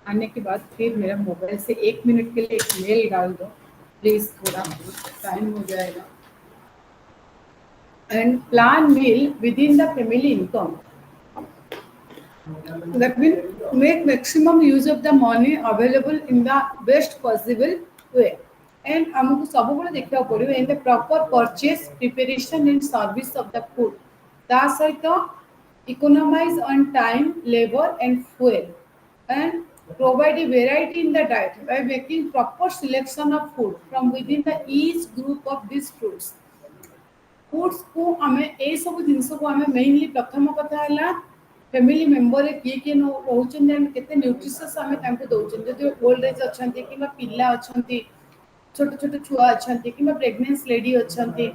आने के बाद फिर मेरा मोबाइल से 1 मिनट के लिए एक मेल डाल दो प्लीज थोड़ा टाइम हो जाएगा and plan meal within the family income that will make maximum use of the money available in the best possible way and हमको सब बड़े देखा पड़े in the proper purchase preparation and service of the food ता सहित economize on time labor and fuel and provide a variety in the diet by making proper selection of food from within the each group of these foods को हमें ए सब जिंस को हमें mainly प्रथम कथा है फैमिली मेंबर किए किए रोचन केते न्यूट्रिशियस हमें तांको दोचन जदि ओल्ड एज अछंती किबा पिल्ला अछंती छोट छोट छुआ अछंती किबा प्रेग्नेंट लेडी अछंती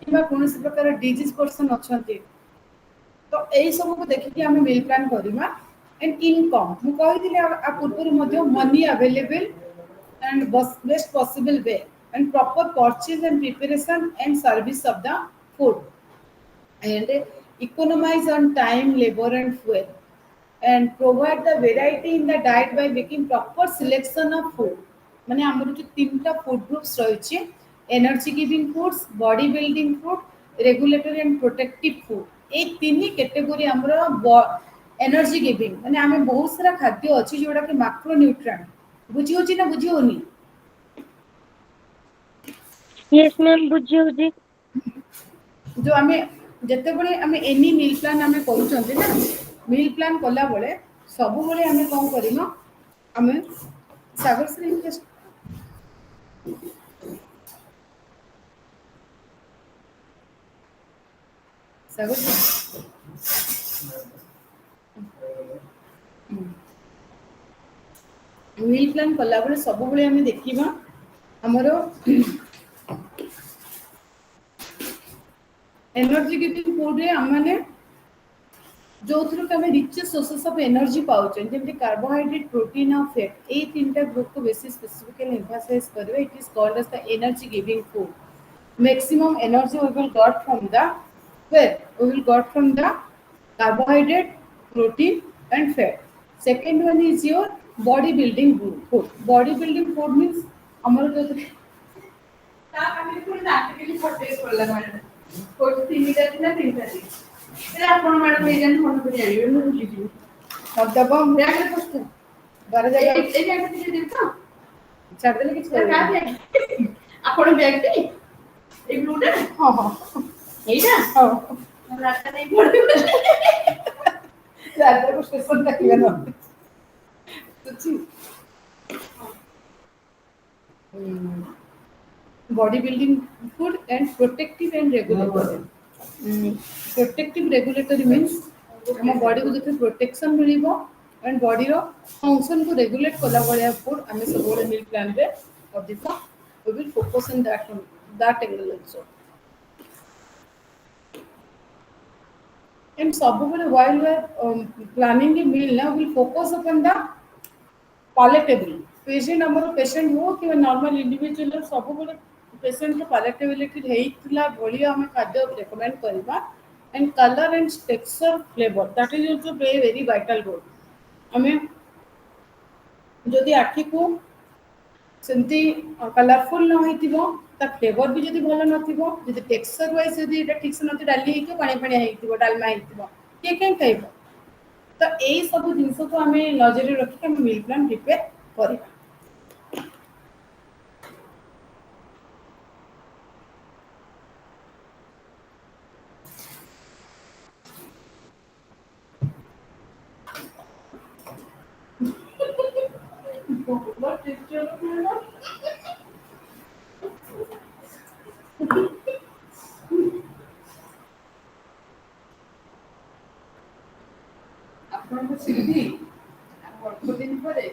किबा कोनोसी प्रकार डिजीज पर्सन अछंती तो एई सब को देखि कि हमें मील प्लान करिमा एंड इनकम मु कहिदिले आ पूर्व मध्य money available and best possible way and proper purchase and preparation and service of the food and economize on time labor and fuel and provide the variety in the diet by making proper selection of food माने हमर जो तीनटा food groups रहिछि energy giving foods body building food regulatory and protective food ए तीन category हमर energy giving माने आमे बहुत सारा खाद्य अछि जोडा के मैक्रो न्यूट्रिएंट बुझी होछि ना बुझी होनी यस मैम बुझी होजी जो आमे जते बळे आमे एनी मील प्लान आमे करूछंती ना मील प्लान कला बळे सब बळे आमे कोन करिनो आमे सागर श्री इंटरेस्ट सागर मील प्लान कला बळे सब बळे आमे देखिबा हमरो एनर्जी गिविंग फूड रे हमने जो थ्रू के रिचेस्ट सोर्सेस ऑफ एनर्जी पाउछन जेमति कार्बोहाइड्रेट प्रोटीन और फैट ए तीनटा ग्रुप को बेसी स्पेसिफिकली एम्फसाइज करबे it is called as the energy giving food maximum energy we will got from the fat we will got from the carbohydrate protein and fat second one is your body building food body building food means हमर जो ता आमे पूरी नाटकली फटेस करला madam coat तीनटा थिला तीनटा थी तेरा आपण मैडम एजेंट फोन कर जाइए मैं बुझी दी अब दबम बैग रे पोस्ट बारे जाई ए बैग में दे तो छाड़ देले किछ कर का बैग आपण बैग दी ए ब्लूटा हां हां एटा हां रास्ता नहीं पड़ रास्ता को स्टेशन तक लेना तुची body building food and protective and regulatory protective regulatory means हम बॉडी को जो प्रोटेक्शन मिलिबो एंड बॉडी रो फंक्शन को रेगुलेट कला बलिया फूड हमें सब बड़े मील प्लान रे अधिक we will focus in that angle also and सब बड़े while we are planning the meal ना will focus upon the palatable patient हमर पेशेंट हो कि नॉर्मल इंडिविजुअल सब बड़े पेशेंट के पैलेटेबिलिटी हेइतला बोली हमें खाद्य रेकमेंड करबा and colour and texture flavour that is also play very vital role हमें जदि आखि को सेंती कलरफुल न होइतिबो ता फ्लेवर भी जदि भलो नथिबो जदि टेक्सचर वाइज जदि एटा ठीक से नथि डाली हेइतो पानी पानी हेइतिबो डालमा हेइतिबो के केन खाइबो तो एई सब जिंस को हमें नजर रखि के मील प्लान प्रिपेयर करिबा What is your plan? आपन को सिद्धि अल्प दिन परे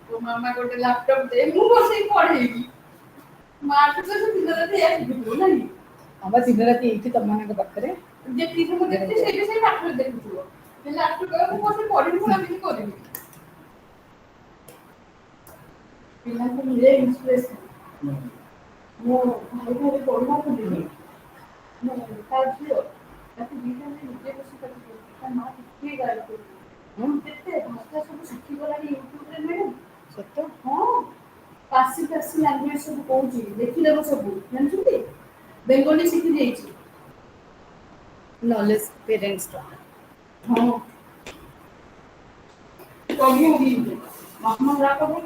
तो मामा गोटे लैपटॉप दे मु बसे पढेगी मार तो दिन रात एक बिल्कुल नहीं अब दिन रात एठी तमना के पाखरे जे टी से मते से से पाठ देखुथो लैपटॉप को बसे पढी पुरा भी करबी पिला को मिले इंस्पिरेशन मो भाई भाई पढ़ना को दिले मो ताजियो ताकि बीटा में निजे बसे कर मां कितनी गाल को हम केते भाषा सब सिखि गला यूट्यूब रे मैडम सत्य हां पासी पासी लैंग्वेज सब कहूची देखि लेबो सब जानछुती बेंगोली सिखि देछि नॉलेज पेरेंट्स का हां कभी होगी मामा राका बोल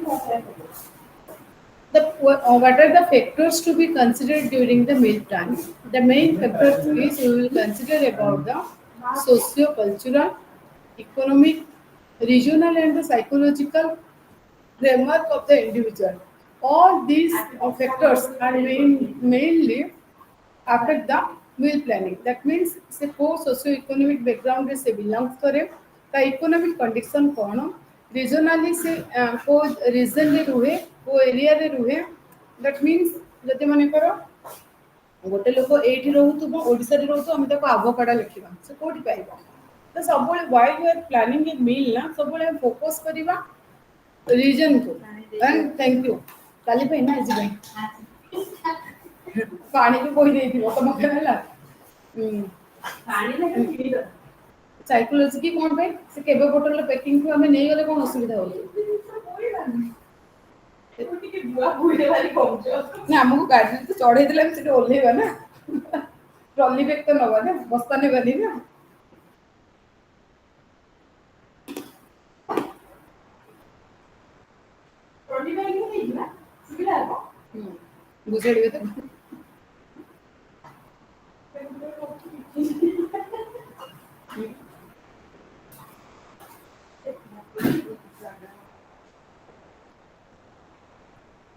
what are the factors to be considered during the meal plan? The main factors is we will consider about the socio-cultural, economic, regional and the psychological framework of the individual. All these factors are mainly affect the meal planning. That means से को socio-economic background से belongs करे का economic condition कौन regionally से को region रे रुहे को एरिया रे रुहे दैट मींस जति माने करो गोटे लोक एठी रहउतबो ओडिसा रे रहउतो हम ताको आभोकाडा लिखिबा से कोठी पाइबो तो सब व्हाइल यू आर प्लानिंग ए मील ना सब फोकस करवा रीजन को थैंक यू काली पे ना आज पानी भी कोई दे दियो तो मके हला साइकोलॉजी की कोन पे से केबे बोतल पैकिंग को हमें नहीं गले कोन असुविधा हो ना हमको गाड़ी तो चढ़े दिला से ओल्हेबा ना ट्रॉली बैग तो नवा ना बस्ता ने बनी ना ट्रॉली बैग नहीं ना सुविधा है गुजरबे तो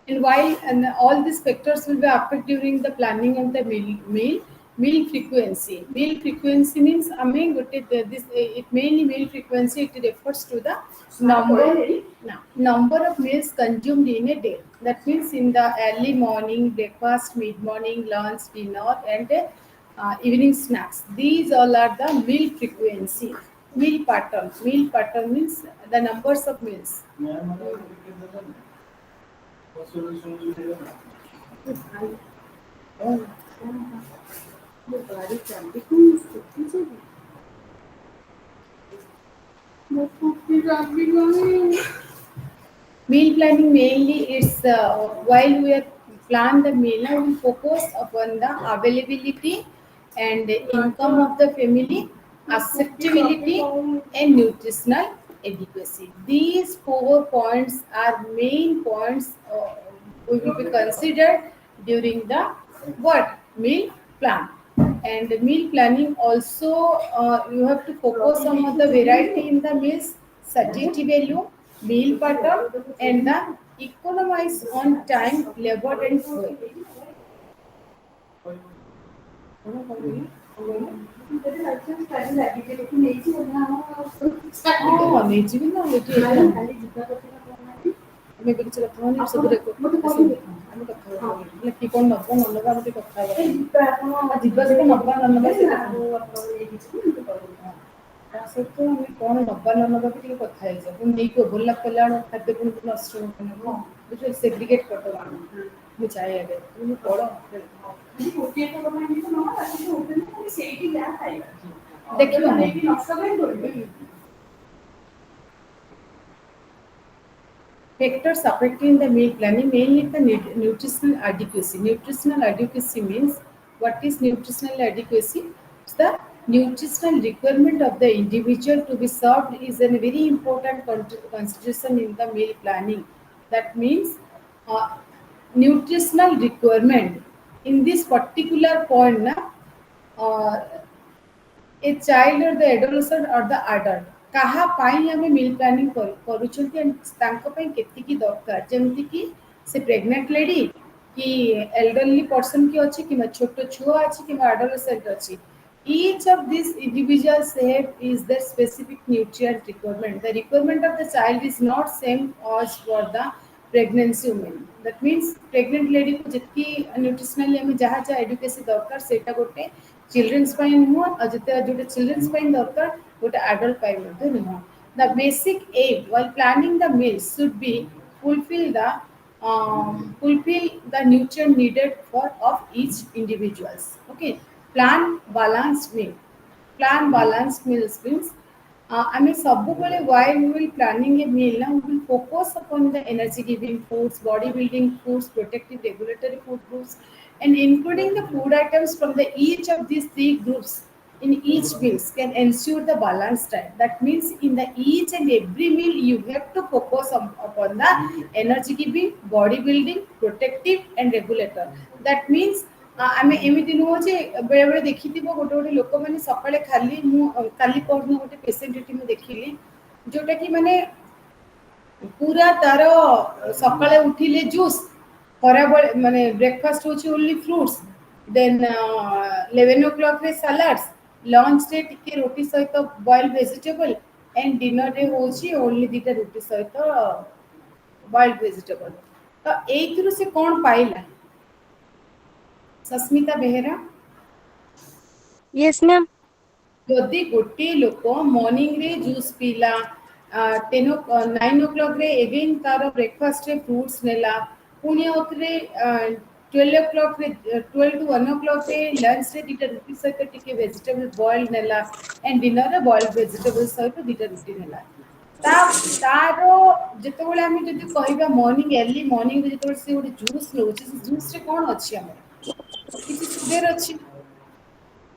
And while and all these factors will be affected during the planning of the meal frequency. Meal frequency means this it mainly meal frequency it refers to the number of meals consumed in a day. That means in the early morning, breakfast, mid morning, lunch, dinner, and evening snacks. These all are the meal frequency. Meal pattern. Meal pattern means the numbers of meals. Meal planning mainly is while we are plan the meal, we focus upon the availability and income of the family, acceptability, and nutritional adequacy. These 4 points are main points we will be considered during the what meal plan. And the meal planning also you have to focus on the variety in the meals, satiety value, meal pattern, and the economize on time, labor, and fuel. हाँ नेची भी ना लेटी है मैं भी चला था नहीं सब देखो हमें कथा है कि कौन नब्बा नब्बा में कथा है जिब्बा से नब्बा नब्बा से सब तो हमें कौन नब्बा नब्बा के कथा है जब नहीं को बोलला कल्याण खाद्य गुण नष्ट होने जो सेग्रीगेट करते हैं मैं चाहिए अगर मैं पढ़ो देखियो factors affecting the meal planning mainly the nutritional adequacy. Nutritional adequacy means what is nutritional adequacy? It's the nutritional requirement of the individual to be served is a very important consideration in the meal planning. That means nutritional requirement in this particular point na a child or the adolescent or the adult कहा पाई हमें meal planning करूछंती and तांको पई केतिकी दरकार जेमति कि से pregnant lady कि elderly person की अछि कि छोट छुआ अछि कि एडोलेसेंट अछि each of these individuals have is their specific nutrient requirement. The requirement of the child is not same as for the pregnancy woman. That means pregnant lady को जितकी nutritionally हमें जहाँ जहाँ education दरकार सेटा गोटे children's ପାଇଁ ନୁହଁ ଆଉ ଯେତେ ଯୋଟେ children's ପାଇଁ ଦରକାର ଗୋଟେ adult ପାଇଁ ମଧ୍ୟ ନୁହଁ. The basic aim while planning the meals should be fulfill the nutrient needed for of each individuals. Okay. Plan balanced meal. Plan balanced meals means I mean सबुबले while we will planning a meal now we will focus upon the energy giving foods, body building foods, protective regulatory food groups, and including the food items from the each of these three groups in each meals can ensure the balanced diet. That means in the each and every meal you have to focus upon the energy giving, body building, protective, and regulator. That means आमे एमिति नुह जे बेले बेले देखिथिबो गोटे गोटे लोक माने सकाळे खाली मु काली परन गोटे पेशेंट एटी मु देखिली जोटा कि माने पूरा तार सकाळे उठिले जूस खराबळे माने ब्रेकफास्ट होची ओनली फ्रूट्स देन 11 o'clock रे सलाड्स लंच रे टिके रोटी सहित बॉइल वेजिटेबल एंड डिनर रे होची ओनली दीटा रोटी सहित बॉइल वेजिटेबल तो एइथरु से कोन पाइला सस्मिता बेहरा यस मैम जदि गोटे लोक मॉर्निंग रे जूस पीला 9 o'clock रे एगेन तार ब्रेकफास्ट रे फ्रूट्स नेला पुणी आउथरे 12 o'clock रे 12 to 1 o'clock रे लंच रे दीटा रुटी सहित टिके वेजिटेबल बॉइल्ड नेला एंड डिनर रे बॉइल्ड वेजिटेबल सहित दीटा रुटी नेला ता तारो जेतेबेले आमे जदि कहबा मॉर्निंग अर्ली मॉर्निंग रे जेतेबेले से गोटे जूस नउछि से जूस रे कोन अछि हमर किछि सुगर अछि ना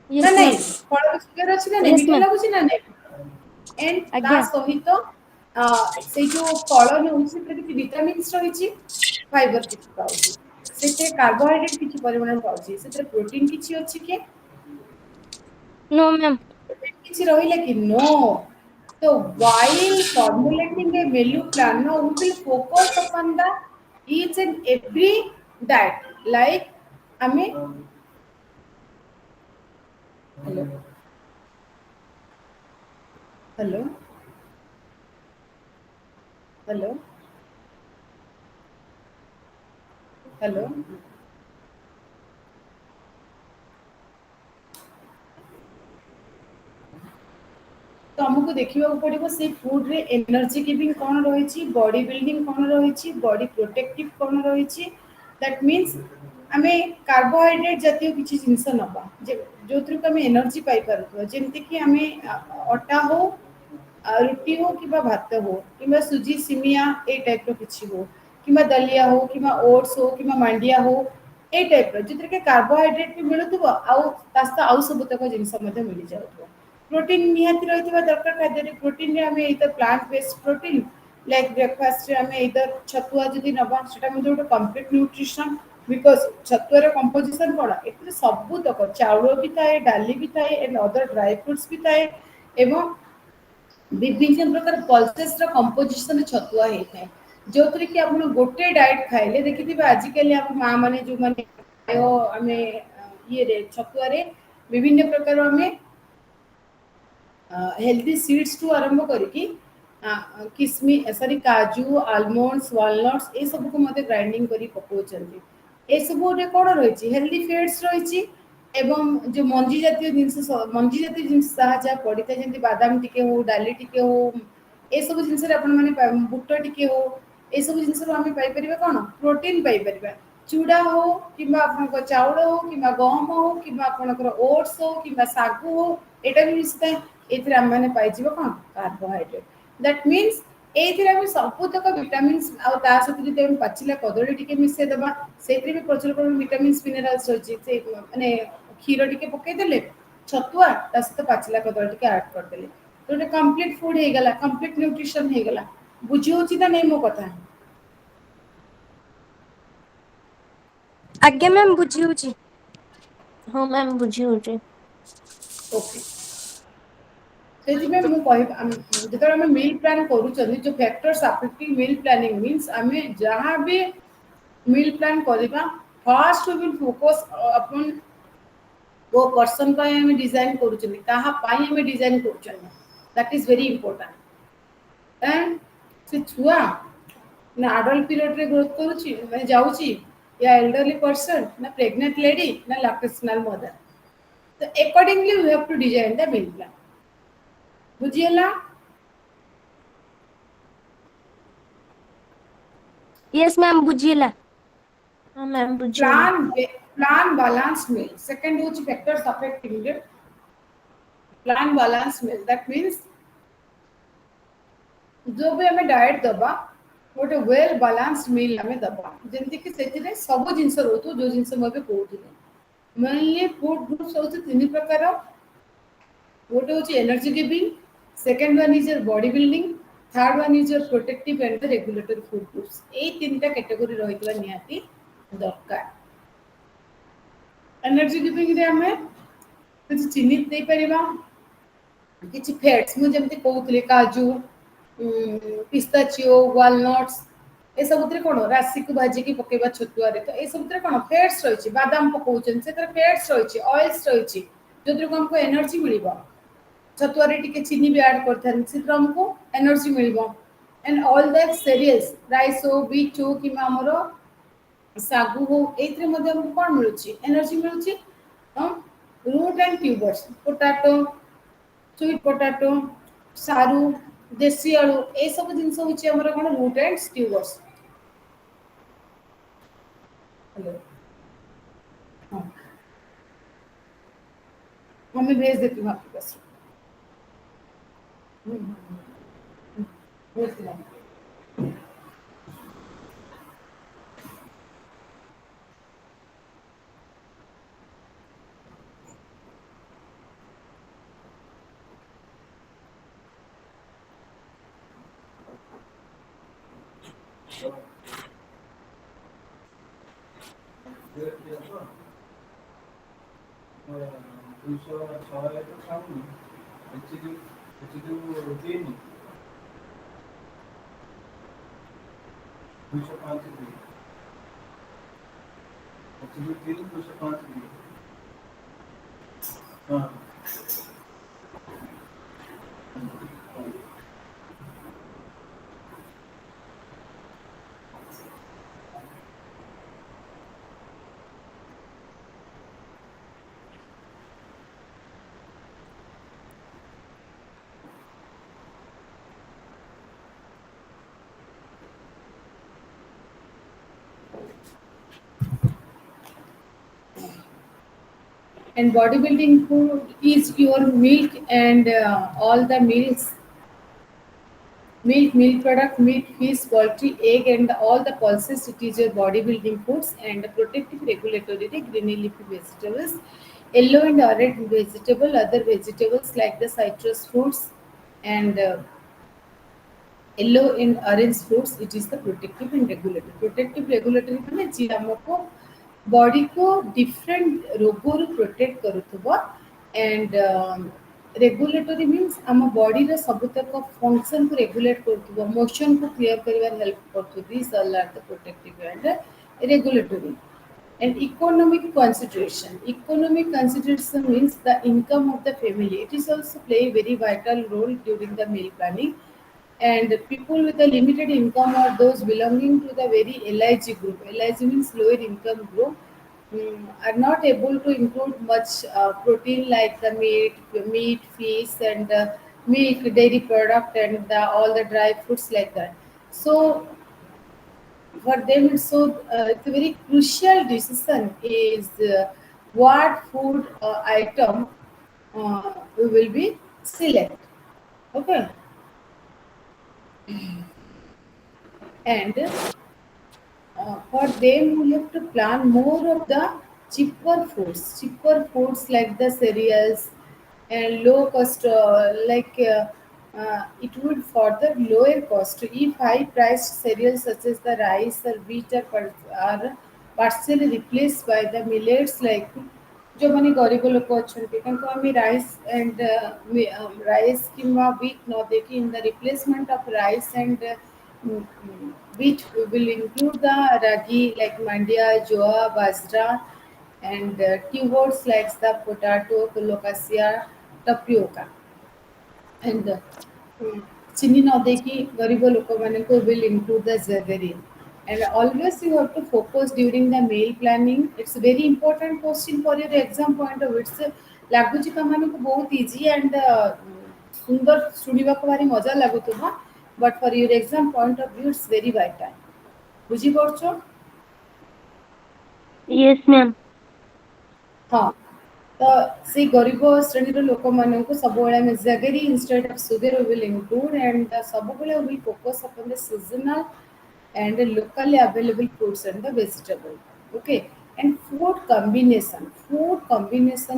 यस नहीं मैम फल में सुगर अछि ना नहीं यस मीठा मैम लागुछि ना नहीं एंड ता आज्ञा सहित से जो फल नउछि से किछि विटामिन्स रहिछि फाइबर किछि पाउछि सेते कार्बोहाइड्रेट किछि परिमाण पाउछि सेते प्रोटीन किछि अछि के नो मैम किछि रहिला कि no so while formulating a value plan now we will focus upon the each and every that like ame hello hello hello hello तो हमको देखा पड़ो से फूड रे एनर्जी गिविंग कौन रही बॉडी बिल्डिंग कौन रही बॉडी प्रोटेक्टिव कौन रही दैट मीन्स आम कार्बोहाइड्रेट जातीय किसी जिनस नवा जो थ्रू आम एनर्जी पाई जमती कि आम अटा हो रुटी हो कि भात हो कि सुजी सिमिया ए टाइप किसी हो कि दलिया हो कि ओट्स हो कि मांडिया हो ए टाइप जो कि कार्बोहाइड्रेट भी मिलूव आउ सबुतक जिनस मिल जाऊ प्रोटीन निहाती रही दरकार खाद्य प्रोटीन रे आम इधर plant based protein like breakfast रे आम इधर छतुआ जदि नवा सेटा गोटे कंप्लीट न्यूट्रिशन बिकज छतुआर कंपोजिशन कौन ए सबुतक चाउल भी थाए डाली भी थाए एंड अदर ड्राई फ्रुट्स भी थाए एवं विभिन्न प्रकार पल्सेस कंपोजिशन छतुआ होता है जो थी कि आप गोटे डाएट खाइले देखिए आजिकल आप माँ मैंने जो मैंने आम ये छतुआ विभिन्न प्रकार आम हेल्दी सीड्स टू आरंभ करके किसमी सॉरी काजू आलमंड्स वालनट्स ये सब को मते ग्राइंडिंग करी पकाउछन्ती ए सब रे कोन रहिछि हेल्दी फैट्स रहिछि एवं जो मंजी जातीय जिनस जहाँ पड़ी था जमी बादाम टिके हो डाली टिके हो ए सब जिनस आपण माने बुट टिके हो ए सब जिनस आम पाइपर कौन प्रोटीन पाइपर चूड़ा हो कि चाउल हो कि गहम हो कि आपंकर ओट्स हो कि सागु हो यहाँ भी मिसता है ये आम मैंने पाइज कौन कार्बोहाइड्रेट दैट मीन्स ये सबुतक विटामिन्स आम पाचिला कदली टिके मिसेदेबा से भी प्रचुर परिमाण विटामिन्स मिनराल्स रही माने क्षीर टिके पकईदे छतुआ सहित पाचिला कदली टिके ऐड करदे तो गोटे कंप्लीट फूड हो गला कंप्लीट न्यूट्रिशन हो गला बुझी होची ना नहीं मो कथा आज्ञा मैम बुझी होची हाँ मैम बुझी होचे ओके जो मील प्लान करूँ जो factors affecting meal planning means आम जहाँ भी मील प्लान करवा first we will focus upon वो पर्सन डिजाइन करें डिजाइन कर that is very important and से छुआ ना अडल्ट पीरियड रे ग्रोथ करुच्ची मैंने जाऊँगी या एल्डरली पर्सन ना प्रेग्नेंट लेडी ना लैक्टेशनल मदर तो accordingly we have to design the meal plan बुझीला यस मैम बुझीला हाँ मैम बुझी plan balance meal second which factors affecting plan balance meal that means जो भी हमें डाइट दबा गोटे वेल बैलेंस्ड मील हमें दबा जमती कि से सब जिनस रोथु जो जिनस मुझे कहूँ मेनली फूड ग्रुप्स होती तीन प्रकार गोटे हूँ energy giving second one is your body building third one is your protective and the regulatory food groups ये तीन टा कैटेगरी रही निहाती दरकार एनर्जी गिविंग रे हमें कुछ चीनी दे परिबा किछि फैट्स मु जेमति कहउतले काजू पिस्ताचियो वालनट्स ए सबुतरे कोन राशि को भाजी की पकेबा छतुआ रे तो ए सबुतरे कोन फैट्स रहिछि बादाम पकाउछन से तर फैट्स रहिछि ऑयल्स रहिछि जोद्रे को हमको एनर्जी मिलिबा छतुआ रे टिके चीनी भी ऐड करथन से तर हमको एनर्जी मिलिबा and all that cereals rice हो व्हीट हो कि हमरो सागु हो एथरे मध्ये हमको कोन मिलुछि एनर्जी मिलुछि हम root and tubers potato sweet potato सारू देसी आलू ए सब जिनस होची हमर कोन रूट एंड ट्यूबर्स हेलो हाँ मम्मी भेज देती हूँ आपके पास भेज दिया and bodybuilding food is your milk and all the meals milk product, meat, fish, poultry, egg, and all the pulses. It is your bodybuilding foods and protective regulatory green leafy vegetables, yellow and orange vegetable, other vegetables like the citrus fruits and yellow and orange fruits. It is the protective and regulatory. Protective regulatory माने जी हमको body को different रोगों protect करुथबो and regulatory means आम body रे सबतक function को regulate करथबो मोशन को क्लियर करिवार हेल्प करथु this all are the protective and regulatory and economic consideration means the income of the family. It is also play a very vital role during the meal planning, and people with a limited income or those belonging to the very LIG group. LIG means lower income group, are not able to include much protein like the meat, fish, and milk, dairy product, and all the dry fruits like that. So for them, it's a very crucial decision is what food item we will be select. Okay, and for them we have to plan more of the cheaper foods like the cereals and low cost it would further lower cost if high priced cereals such as the rice or wheat are partially replaced by the millets like जो माने गरीब लोक अच्छा rice and rice कि wheat न देखी in the replacement of rice and wheat we will include the ragi like mandia, joa, bajra, and tubers like the potato, colocasia, tapioca. And chini no deki garibo loko mane ko will include the jaggery. And always you have to focus during the meal planning. It's a very important question for your exam point of view. It's laguchi तमानको बहुत easy and सुंदर सुनिବାକୁ भारी मजा लाଗୁଥିବ, but for your exam point of view it's very vital. बुझी पारछो? Yes, ma'am. हाँ तो से गरीब श्रेणी लोक मान सब jaggery instead of sugar will include and सब will focus upon the seasonal and locally available fruits and the vegetable. Okay, and food combination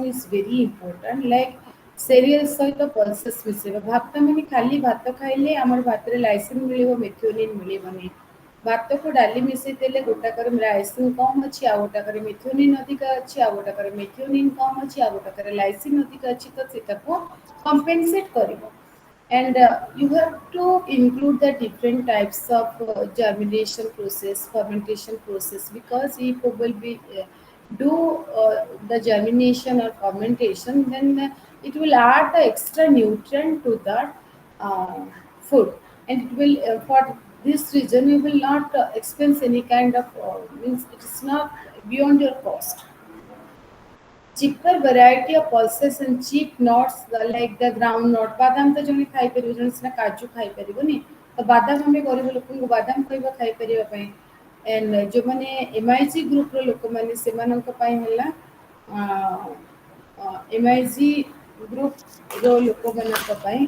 is very important, like cereal सहित pulses मिसेबा भात माने खाली भात खाइले हमर भात रे लाइसिन मिलिबो मेथिओनिन मिलिबोनी भात को डाली मिसे देले गोटा कर लाइसिन कम अछि आ गोटा कर मेथिओनिन अधिक अछि आ गोटा कर मेथिओनिन कम अछि आ गोटा कर लाइसिन अधिक अछि तो सेटा को compensate करिवो. And you have to include the different types of germination process, fermentation process, because if you will be do the germination or fermentation, then it will add the extra nutrient to that food, and it will for this reason you will not expense any kind of means it is not beyond your cost. cheaper variety of pulses and cheap nuts like the ground nut बादाम तो जने खाई परिबो जने सिना काजू खाई परिबोनी तो बादाम हमें गरीब लोक को बादाम खाइबा खाई परिबा पई एंड जो माने एमआईजी ग्रुप रो लोक माने सेमानक पई हला एमआईजी ग्रुप रो लोक मानक पई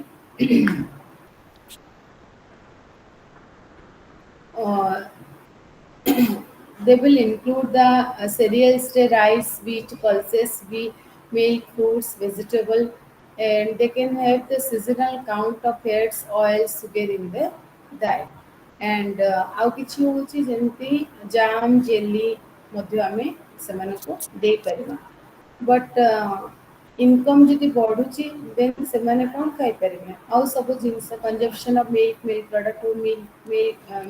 uh, they will include the cereals, the rice, wheat, pulses, wheat, milk, fruits, vegetable, and they can have the seasonal count of fats, oils, sugar in the diet. And ଆଉ କିଛି ହେଉଛି ଯେମିତି jam jelly ମଧ୍ୟ ଆମେ ସେମାନଙ୍କୁ ଦେଇପାରିବା but income ଯଦି ବଢ଼ୁଛି ଦେନ୍ ସେମାନେ କ'ଣ ଖାଇପାରିବେ ଆଉ ସବୁ ଜିନିଷ କଞ୍ଜମ୍ପସନ୍ ଅଫ୍ ମିଲ୍କ ପ୍ରଡ଼କ୍ଟ ହଉ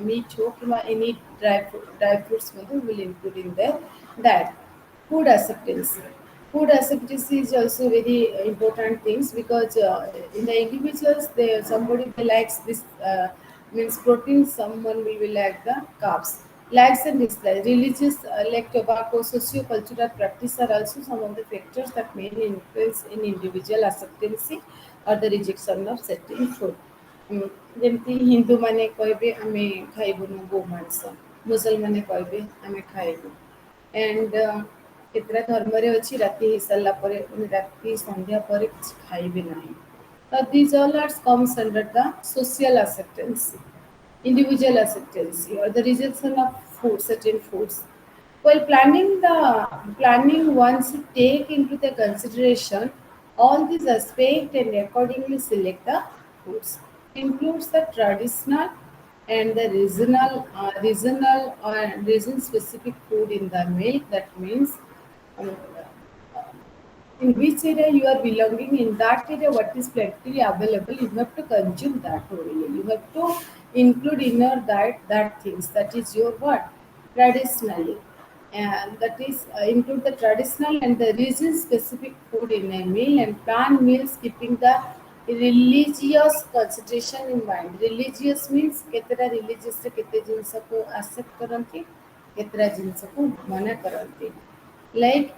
ମିଟ୍ ହଉ କିମ୍ବା any dry fruits will include in their diet. Food acceptance. Food acceptance is also very important things because in the individuals, somebody likes this means protein, someone will be like the carbs. Likes and dislikes. Religious like tobacco, socio-cultural practice are also some of the factors that may influence in individual acceptance or the rejection of certain food. ଯେମିତି ହିନ୍ଦୁମାନେ କହିବେ ଆମେ ଖାଇବୁନୁ ଗୋମାଂସ ମୁସଲମାନେ କହିବେ ଆମେ ଖାଇବୁ and କେତେଟା ଧର୍ମରେ ଅଛି ରାତି ହେଇସାରିଲା ପରେ ରାତି ସନ୍ଧ୍ୟା ପରେ କିଛି ଖାଇବେ ନାହିଁ ତ these all are comes under the social acceptance individual acceptance or the rejection of food certain foods while planning one should take into the consideration all these aspects and accordingly select the foods includes the traditional and the regional or region specific food in the meal. That means um, in which area you are belonging, in that area what is plentifully available, you have to consume that only. You have to include in your diet that things that is your what traditionally, and that is include the traditional and the region specific food in a meal and plan meals keeping the religious consideration in mind. Religious means केतरा religious से केते जिनस को accept करंती केतरा जिनस को मना करंती like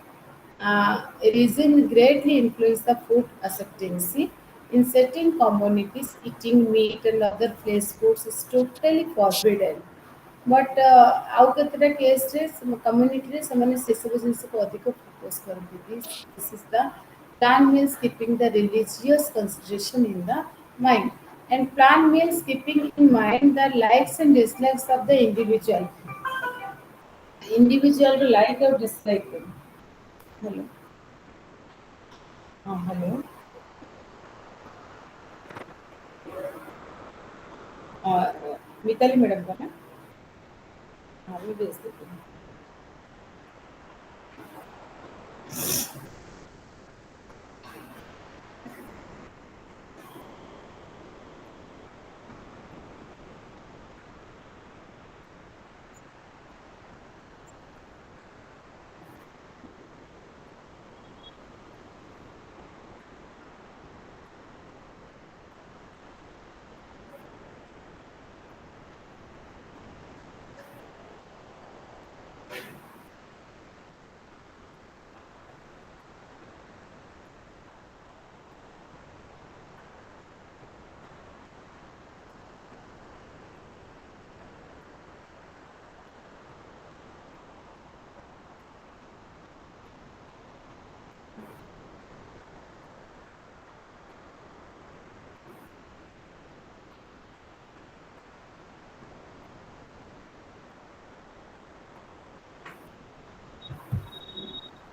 reason greatly influence the food acceptancy. In certain communities, eating meat and other flesh foods is totally forbidden. But ଆଉ କେତେଟା କେସ୍ରେ କମ୍ୟୁନିଟିରେ ସେମାନେ ସେସବୁ ଜିନିଷକୁ ଅଧିକ ଫୋକସ୍ କରନ୍ତି this is the plan meals keeping the religious consideration in the mind and plan meals keeping in mind the likes and dislikes of the individual to like or dislike them. Hello. Hello. Mitali madam का ना हाँ मैं भेज देती हूँ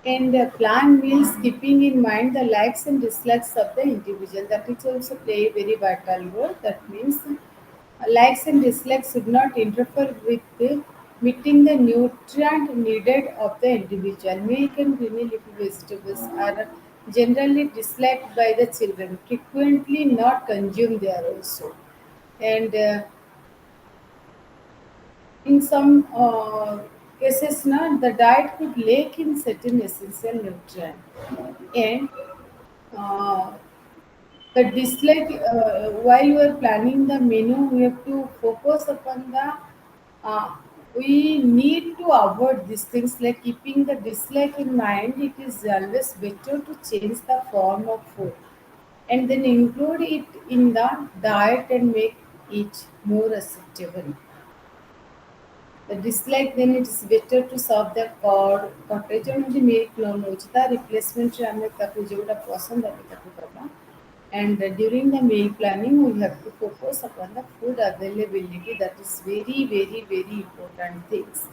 and plan meals keeping in mind the likes and dislikes of the individual. That is also play a very vital role. That means likes and dislikes should not interfere with meeting the nutrient needed of the individual. Milk and greeny leafy vegetables are generally disliked by the children, frequently not consumed there also. And in some cases, the diet could lack in certain essential nutrients. And uh, the dislike, while you are planning the menu, we have to focus upon the uh, we need to avoid these things, like keeping the dislike in mind. It is always better to change the form of food and then include it in the diet and make it more acceptable. The dislike, then it is better to serve the cottage and the milk non the replacement ଆମେ ତାକୁ ଯୋଉଟା ପସନ୍ଦ ଆମେ ତାକୁ ଦବା. And during the meal planning, we have to focus upon the food availability. That is very important things,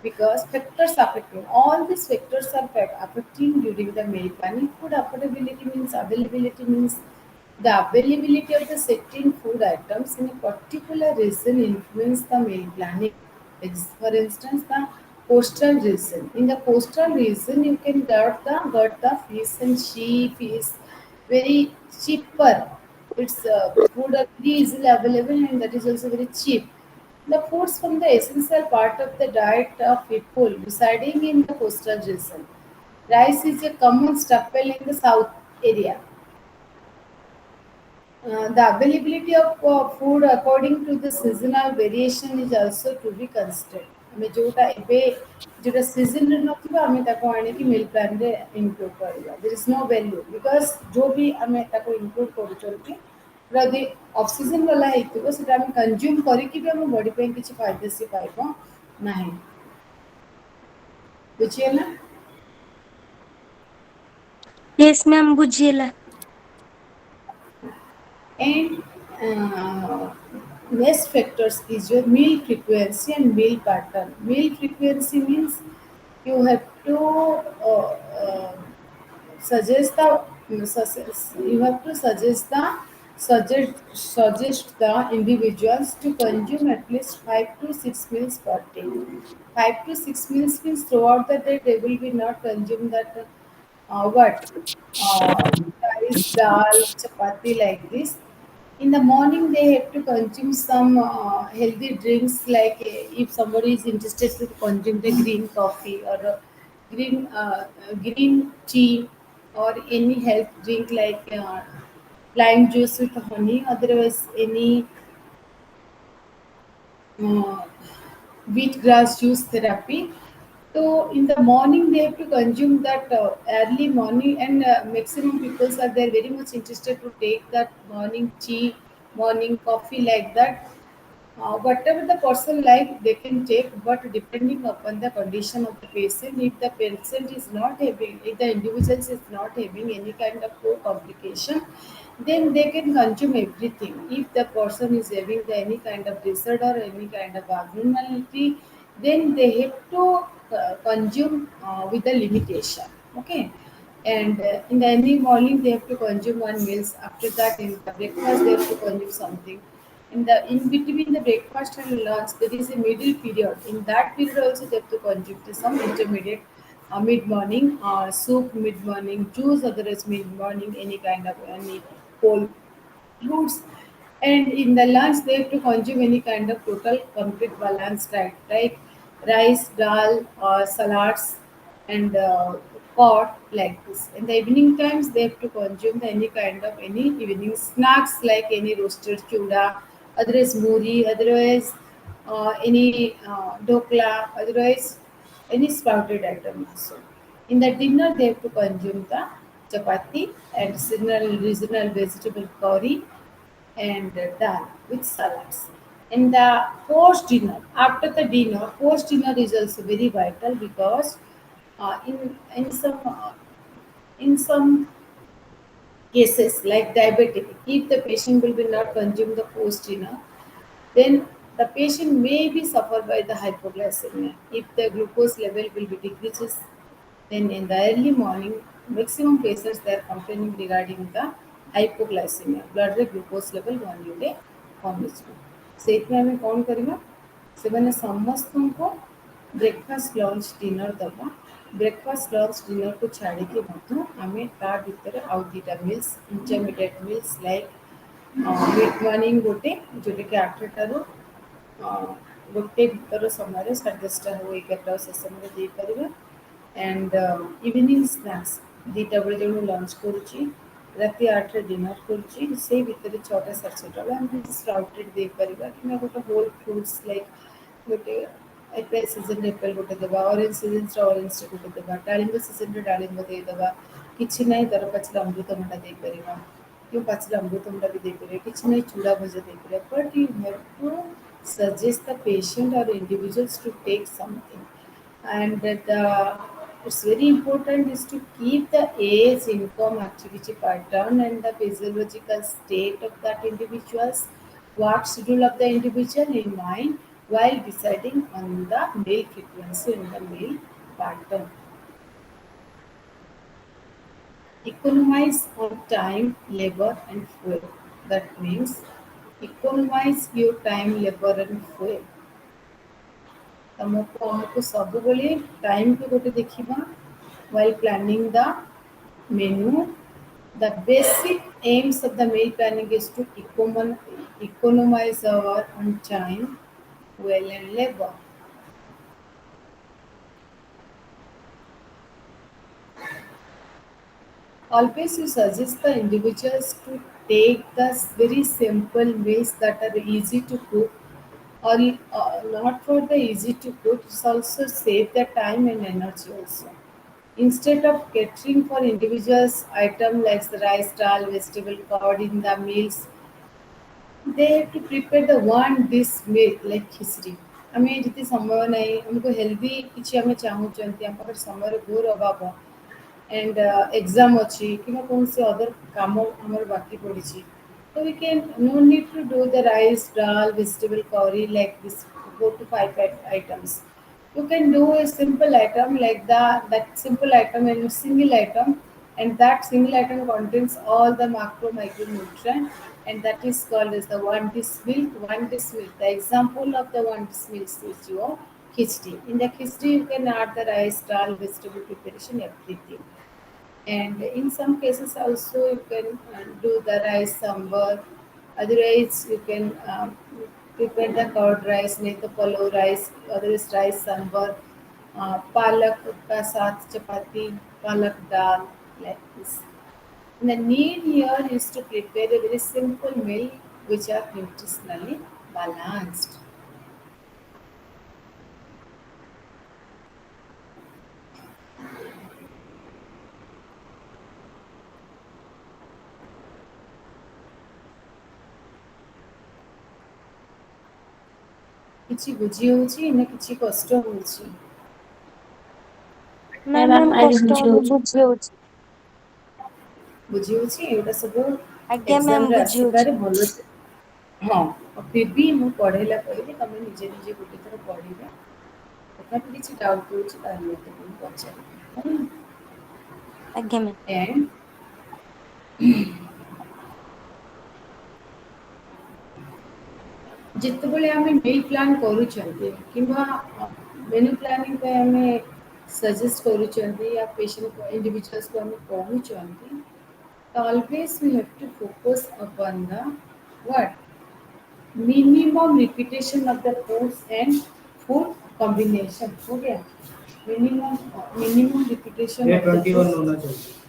because factors affecting, all these factors are affecting during the meal planning. Food affordability means availability, means the availability of the certain food items in a particular region influence the meal planning. For instance, the coastal region. In the coastal region, you can get the fish and sheep is very cheaper. It's food are very easily available, and that is also very cheap. The foods form the essential part of the diet of people residing in the coastal region. Rice is a common staple in the south area. The availability of food according to the seasonal variation is also to be considered. ଆମେ ଯୋଉଟା ଏବେ ଯୋଉଟା ସିଜନରେ ନଥିବ ଆମେ ତାକୁ ଆଣିକି meal ପ୍ଲାନରେ ଇନକ୍ଲୁଡ୍ କରିବା. There is no value, because ଯୋଉ ବି ଆମେ ତାକୁ ଇନକ୍ଲୁଡ୍ କରୁଛନ୍ତି ଯଦି ଅଫ୍ ସିଜନ୍ ବାଲା ହେଇଥିବ ସେଟା ଆମେ କନଜ୍ୟୁମ୍ କରିକି ବି ଆମ ବଡି ପାଇଁ କିଛି ଫାଇଦା ସେ ପାଇବ ନାହିଁ. ବୁଝିହେଲା? यस मैम बुझिएला. And next factors is your meal frequency and meal pattern. Meal frequency means you have to suggest the you have to suggest the individuals to consume at least 5 to 6 meals per day. 5 to 6 meals means throughout the day they will be not consume that what rice, dal, chapati, like this. In the morning, they have to consume some healthy drinks, like if somebody is interested to consume the green coffee or green tea or any health drink like lime juice with honey. Otherwise, any uh, wheatgrass juice therapy. So in the morning they have to consume that early morning, and maximum people are there very much interested to take that morning tea, morning coffee, like that. Whatever the person like, they can take, but depending upon the condition of the patient, if the patient is not having, if the individual is not having any kind of complication, then they can consume everything. If the person is having any kind of disorder, any kind of abnormality, then they have to consume with the limitation. Okay. And in the early morning they have to consume one meals. After that, in the breakfast they have to consume something. In between the breakfast and lunch there is a middle period. In that period also they have to consume to some intermediate, mid morning soup, mid morning juice, otherwise mid morning any kind of any whole fruits. And in the lunch they have to consume any kind of total complete balanced diet, like rice, dal, salads, and pot, like this. In the evening times they have to consume any kind of any evening snacks, like any roasted chuda, otherwise muri, otherwise any dokla, otherwise any sprouted item also. In the dinner they have to consume the chapati and regional vegetable curry and dal with salads. In the post dinner, after the dinner, post dinner is also very vital, because in some cases like diabetic, if the patient will be not consume the post dinner, then the patient may be suffer by the hypoglycemia. If the glucose level will be decreases, then in the early morning, maximum patients they are complaining regarding the hypoglycemia, blood glucose level ବଢ଼ିଲେ କମିଯିବ. ସେଇଥିପାଇଁ ଆମେ କ'ଣ କରିବା, ସେମାନେ ସମସ୍ତଙ୍କୁ breakfast lunch dinner ଦେବା. Breakfast lunch ଡିନରକୁ ଛାଡ଼ିକି ମଧ୍ୟ ଆମେ ତା ଭିତରେ ଆଉ ଦୁଇଟା meals, intermediate meals like mid morning ଗୋଟେ, ଯେଉଁଟାକି 8ଟାରୁ ଗୋଟେ ଭିତର ସମୟରେ 10:30 ହଉ 11ଟା ସେ ସମୟରେ ଦେଇପାରିବା. And evening snacks, ଦୁଇଟା ବେଳେ ଯେଉଁ ଲଞ୍ଚ କରୁଛି, ରାତି 8ରେ ଡିନର କରୁଛି, ସେଇ ଭିତରେ 6ଟା 6:30 ବେଳେ ଆମେ ସ୍ପ୍ରାଉଟେଡ୍ ଦେଇପାରିବା, କିମ୍ବା ଗୋଟେ ହୋଲ୍ ଫ୍ରୁଟ୍ସ ଲାଇକ୍ ଗୋଟେ एप्रिल सीजन एप्रिल गोटे देवा ऑरेंज सीजन ऑरेंज गोटे देवा डालिंब सीजन डालिंब देदेवा किसी ना दर पाचिला अमृतभंडा दे परिवा कि पाचिला अमृतभंडा भी दे परिवा किसी ना चूड़ा भजा दे परिवा but you have to suggest the patient or individuals to take something and it's very important is to keep the age income activity pattern and the physiological state of that individuals what schedule of the individual in mind while deciding on the meal frequency and the meal pattern. Economize on time, labor and fuel. That means economize your time, labor and fuel. हमको सब time को गोटे देखा while planning the menu. The basic aims of the meal planning is to economize our on time, fuel and labor. Always you suggest the individuals to take the very simple meals that are easy to cook or not for the easy to cook, it's also save the time and energy also. Instead of catering for individuals item like the rice, dal, vegetable curd in the meals, they have to prepare the one dish meal like khichdi. आमे जिते समय नहीं हमको healthy किसी आमे चाहूचंती हम पाखर समय घोर अभाव and exam अच्छी कि कौन से अदर काम हमारे बाकी पड़ी so we can no need to do the rice dal vegetable curry like this 4 to 5 items. You can do a simple item like that simple item and a single item and that single item contains all the macro micronutrient and that is called as the one dish meal. The example of the one dish meal is your khichdi. In the khichdi you can add the rice dal vegetable preparation everything. And in some cases also you can do the rice sambar. Otherwise you can prepare the curd rice, नहीं तो pulao rice, otherwise rice sambar, palak का साथ chapati, palak dal like this. And the need here is to prepare a very simple meal which are nutritionally balanced. किछि बुझी होछि ना किछि कष्ट होछि मैम मैम मैम आज कष्ट बुझी बुझी होछि बुझी होछि एटा सब आज्ञा एग्जाम मैम रे बुझी होछि आसीबारे भलो से हाँ और फिर भी मु पढ़ेला कहले तमे निजे निजे गोटे थर पढ़िबे तथा किछि डाउट होछि तार मते कोन पछार आज्ञा मैम एंड जितबले आमे मील प्लान करूछंती किबा मेनू प्लानिंग पे हमें सजेस्ट करूछंती या पेशेंट को इंडिविजुअल्स को हमें कहूछंती always we have to focus upon the what minimum repetition of the foods and food combination हो गया minimum repetition ये of the 21 foods होना चाहिए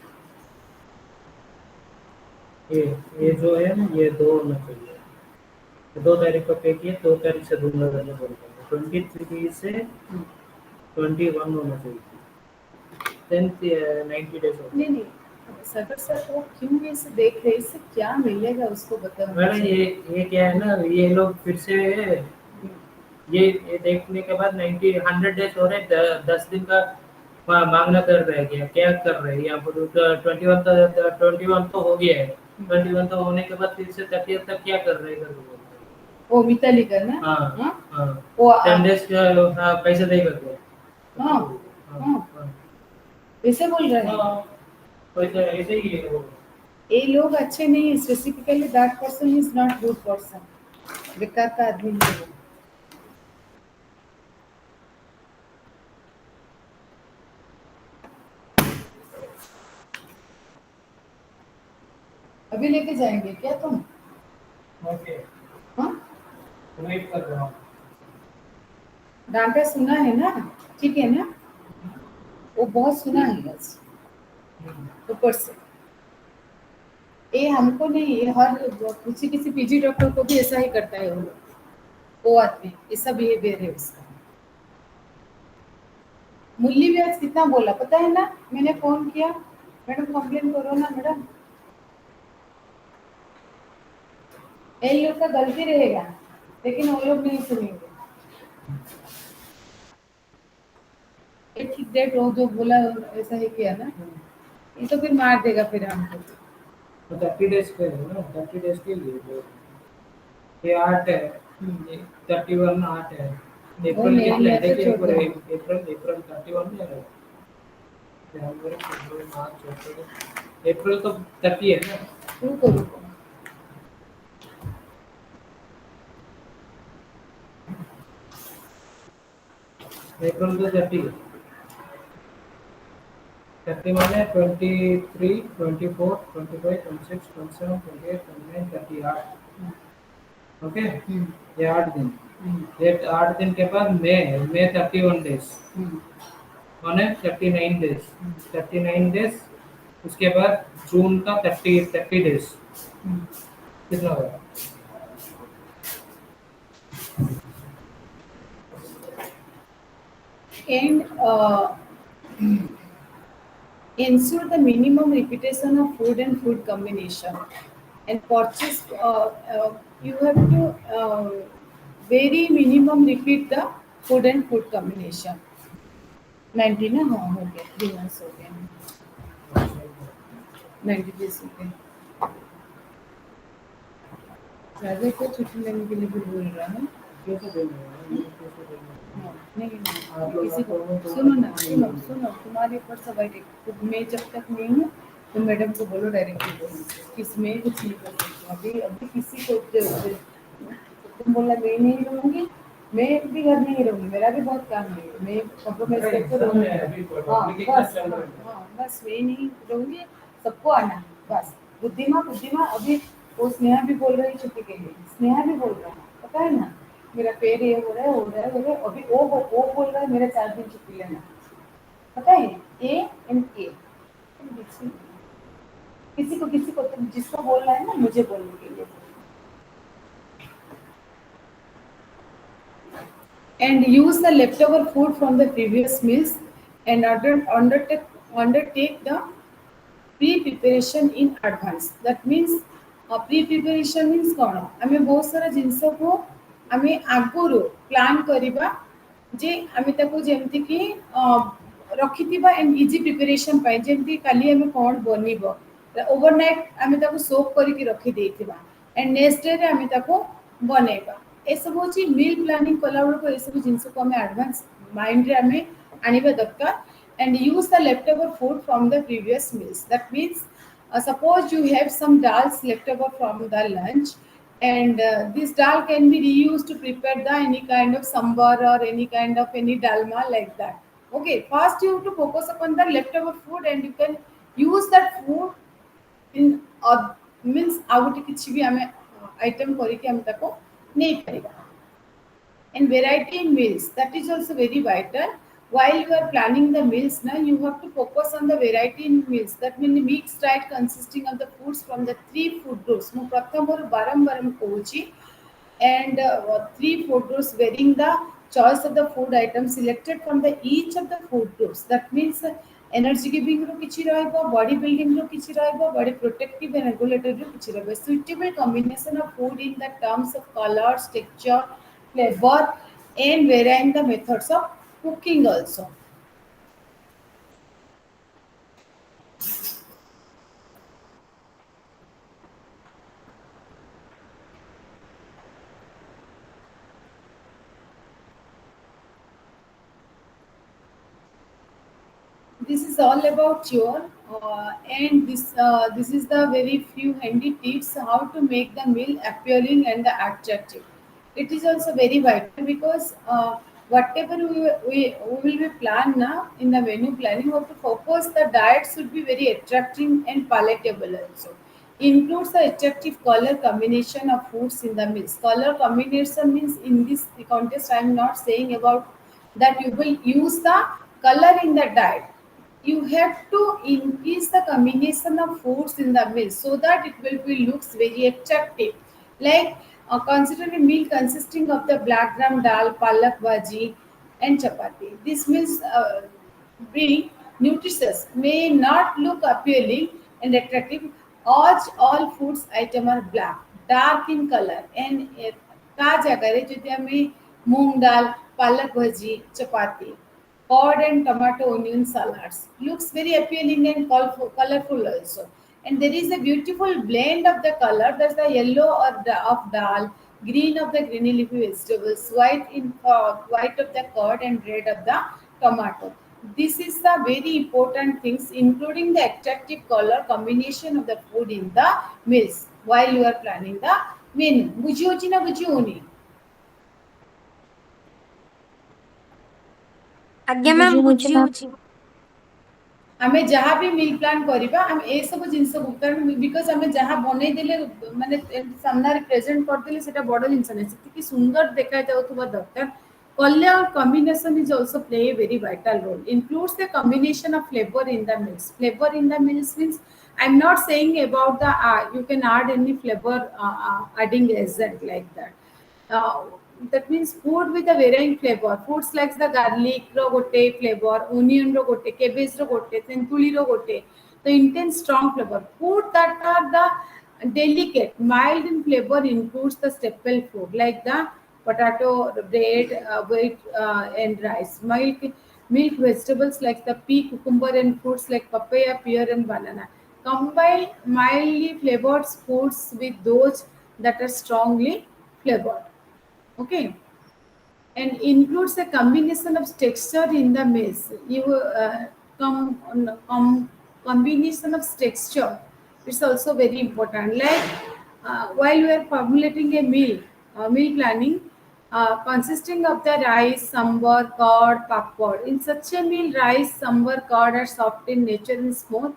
ये जो है ना ये 2 होना चाहिए 2 तारीख को पे किए 2 तारीख से दूसरा करना पड़ेगा 23 से 21 होना चाहिए 90 डेज हो नहीं नहीं सर वो क्यों ऐसे देख रहे इससे क्या मिलेगा उसको बताओ मैडम ये क्या है ना ये लोग फिर से ये देखने के बाद 100 डेज हो रहे 10 दिन का मांगना कर रहे हैं क्या कर रहे हैं यहाँ पर 21 तो हो गया है 21 तो होने के बाद फिर से 30 तक क्या कर रहे हैं ओ मिताली का ना हाँ हाँ वो 10 डेज पैसे दे करके हाँ ऐसे बोल रहे हैं पैसे ऐसे ही है वो ये लोग अच्छे नहीं specifically that person is not good person बेकार का आदमी नहीं है अभी लेके जाएंगे क्या तुम ओके हाँ वेट कर रहा हूँ डांटा सुना है ना ठीक है ना वो बहुत सुना है बस ऊपर से ये हमको नहीं ये हर किसी पीजी डॉक्टर को भी ऐसा ही करता है वो आदमी ऐसा बिहेवियर है उसका मुरली भी आज कितना बोला पता है ना, मैंने फोन किया, मैडम कंप्लेन करो ना मैडम, इन लोग का गलती रहेगा लेकिन वो लोग नहीं सुनेंगे। ये ठीक डेट वो जो बोला ऐसा ही किया ना, ये तो फिर मार देगा फिर हमको। तो 30 डेज के लिए ना, 30 डेज के लिए ये 8 है, 31 8 है, अप्रैल नहीं, कितने मैं तो देखिए छोड़ पूरे दूंगी। अप्रैल 31 है, जनवरी फरवरी मार्च अप्रैल तो 30 है ना। रुको रुको, अप्रैल तो 30 है, 30 माने 23 24 25 26 27 28 29 30 8। ओके, ये 8 दिन, ये 8 दिन के बाद मई 31 डेज माने 39 डेज, 39 डेज उसके बाद जून का 30 डेज कितना होगा? and ensure the minimum repetition of food and food combination, and purchase you have to very minimum repeat the food and food combination। 90 ना, हाँ हो गया, 3 months हो गया, 90 days हो गए। राजा को छुट्टी लेने के लिए भी बोल रहा है। कैसे देंगे? हाँ, नहीं आप लोग किसी को तो सुनो ना, सुनो सुनो, तुम्हारे ऊपर सब है। तो मैं जब तक नहीं हूँ तो मैडम को बोलो डायरेक्टली बोलो, इसमें कुछ नहीं कर सकते अभी। अभी किसी को तुम बोला मैं नहीं रहूँगी, मैं भी घर नहीं रहूँगी, मेरा भी बहुत काम है, मैं कॉम्प्रोमाइज करके रहूँगी। हाँ बस, हाँ बस मैं नहीं रहूँगी, सबको आना है बस। बुद्धिमा बुद्धिमा अभी वो स्नेहा भी बोल रही छुट्टी के लिए, स्नेहा भी बोल रहा है, पता है ना, मेरा पेट ये हो रहा है, हो रहा है, हो रहा है। अभी वो बोल रहा है मेरा 4 दिन छुट्टी लेना, पता है, ए एंड ए। किसी को तुम जिसको बोल रहा है ना, मुझे बोलने के लिए। And use the leftover food from the previous meals and undertake the pre-preparation in advance। That means pre-preparation means कौन? आमे बहुत सारा जिनस को आमे आगुरु प्लान करिबा जे आमे ताको जेमति कि रखिथिबा एंड इजी प्रिपरेशन पाए, जेमति काली आमे कोन बनिबो ओवरनाइट आमे ताको सोक करिकि रखि देथिबा एंड नेक्स्ट डे रे आमे ताको बनेबा। ए सब होची मील प्लानिंग कला बेल को ए सब जिनस को आमे एडवांस माइंड रे आमे आनिबा दरकार। And use the leftover food from the previous meals। That means suppose you have some dals leftover from the lunch, and this dal can be reused to prepare the any kind of sambar or any kind of any dalma like that। Okay, first you have to focus upon the leftover food and you can use that food in means out किछि भी हमें item करिके हम ताको नहीं परिबा। And variety in meals, that is also very vital। While you are planning the meals now, you have to focus on the variety in meals। That means mixed diet consisting of the foods from the 3 food groups। ମୁଁ ପ୍ରଥମରୁ ବାରମ୍ବାର କହୁଛି, and 3 food groups varying the choice of the food items selected from the each of the food groups। That means energy giving रो किछि रहइबो, body building रो किछि रहइबो, body protective and regulatory रो किछि रहइबो। Suitable combination of food in the terms of colors, texture, flavor and varying the methods of cooking also। This is all about your and this is the very few handy tips how to make the meal appealing and the attractive। It is also very vital because whatever we will be plan now in the menu planning, we have to focus the diet should be very attractive and palatable also। Includes the attractive color combination of foods in the meals। Color combination means in this context I am not saying about that you will use the color in the diet, you have to increase the combination of foods in the meal so that it will be looks very attractive। Like consider a meal consisting of the black gram dal, palak bhaji and chapati। This means be nutritious, may not look appealing and attractive, as all foods item are black, dark in color, and ता जगह যদি আমি मूंग दाल, palak bhaji, chapati, curd and tomato onion salads looks very appealing and colorful also. And there is a beautiful blend of the color. That's the yellow of dal, green of the greeny leafy vegetables, white of the curd, and red of the tomato. This is the very important things, including the attractive color combination of the food in the meals while you are planning the menu. बुझी होची ना बुझी होनी? आज्ञा ma'am बुझी बुझी होची। होची आमे जहाँ भी मील प्लान करिबा हम ए सब जिंस कारण बिकॉज आमे जहाँ बनै देले माने सामने प्रेजेंट कर देले सेटा बड़ जिंस नै सेति कि सुंदर देखा जाउथबा दरकार. Color combination is also play a very vital role. Includes the combination of flavor in the meals. Flavor in the meals means I'm not saying about the you can add any flavor adding agent like that. Uh, that means food with a varying flavor. Foods like the garlic ro gote flavor, onion ro gote, cabbage ro gote, tentuli ro gote. The intense strong flavor. Food that are the delicate, mild in flavor includes the staple food like the potato, the bread, wheat, and rice. Milk vegetables like the pea, cucumber, and fruits like papaya, pear, and banana. Combine mildly flavored foods with those that are strongly flavored. Okay, and includes a combination of texture in the meals. You combination of texture. It's also very important. Like while you are formulating a meal planning consisting of the rice, sambar, curd, papad. In such a meal, rice, sambar, curd are soft in nature and smooth,